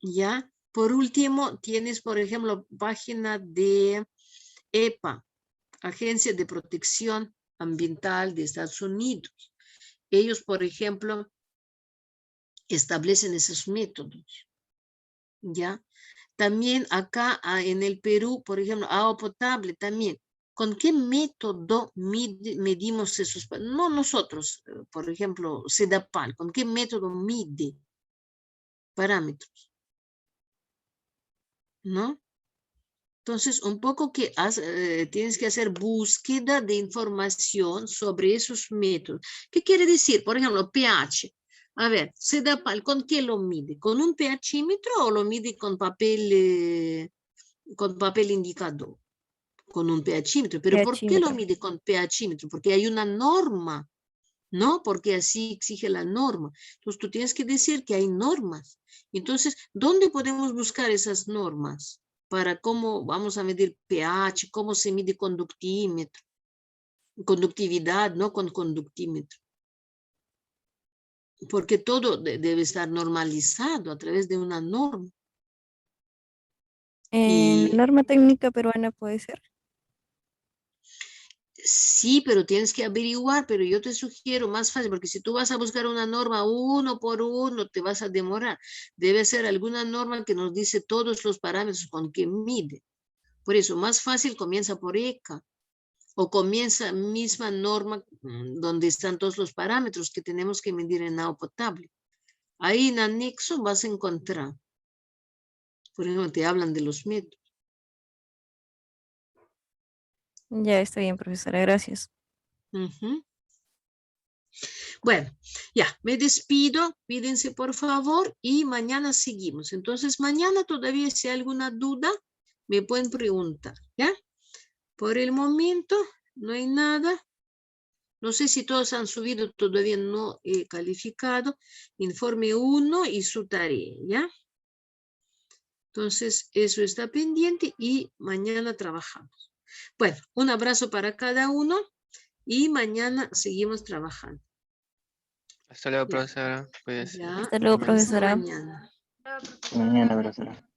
¿Ya? Por último, tienes, por ejemplo, página de EPA, Agencia de Protección Ambiental de Estados Unidos. Ellos, por ejemplo, establecen esos métodos. ¿Ya? También acá en el Perú, por ejemplo, agua potable también. ¿Con qué método medimos esos? No nosotros, por ejemplo, SEDAPAL, ¿con qué método mide parámetros? ¿No? Entonces, un poco que tienes que hacer búsqueda de información sobre esos métodos. ¿Qué quiere decir? Por ejemplo, pH. A ver, SEDAPAL, ¿con qué lo mide? ¿Con un pHímetro o lo mide con papel indicador? Con un pHímetro. ¿Pero por qué lo pHímetro. mide con pHímetro? Porque hay una norma, ¿no? Porque así exige la norma. Entonces, tú tienes que decir que hay normas. Entonces, ¿dónde podemos buscar esas normas? Para cómo vamos a medir pH, cómo se mide conductímetro. Conductividad, no con conductímetro. Porque todo debe estar normalizado a través de una norma. En la norma técnica peruana puede ser. Sí, pero tienes que averiguar, pero yo te sugiero más fácil, porque si tú vas a buscar una norma uno por uno, te vas a demorar. Debe ser alguna norma que nos dice todos los parámetros con que mide. Por eso, más fácil comienza por ECA, o comienza misma norma donde están todos los parámetros que tenemos que medir en agua potable. Ahí en anexo vas a encontrar. Por ejemplo, te hablan de los métodos. Ya está bien, profesora, gracias. Bueno, ya, me despido, pídense por favor y mañana seguimos. Entonces, mañana todavía si hay alguna duda, me pueden preguntar, ¿ya? Por el momento, no hay nada. No sé si todos han subido, todavía no he calificado. Informe 1 y su tarea, ¿ya? Entonces, eso está pendiente y mañana trabajamos. Bueno, un abrazo para cada uno y mañana seguimos trabajando. Hasta luego, Ya. profesora. Pues, Ya, Hasta luego, hasta profesora. mañana. Ya, profesora, Mañana, gracias. profesora.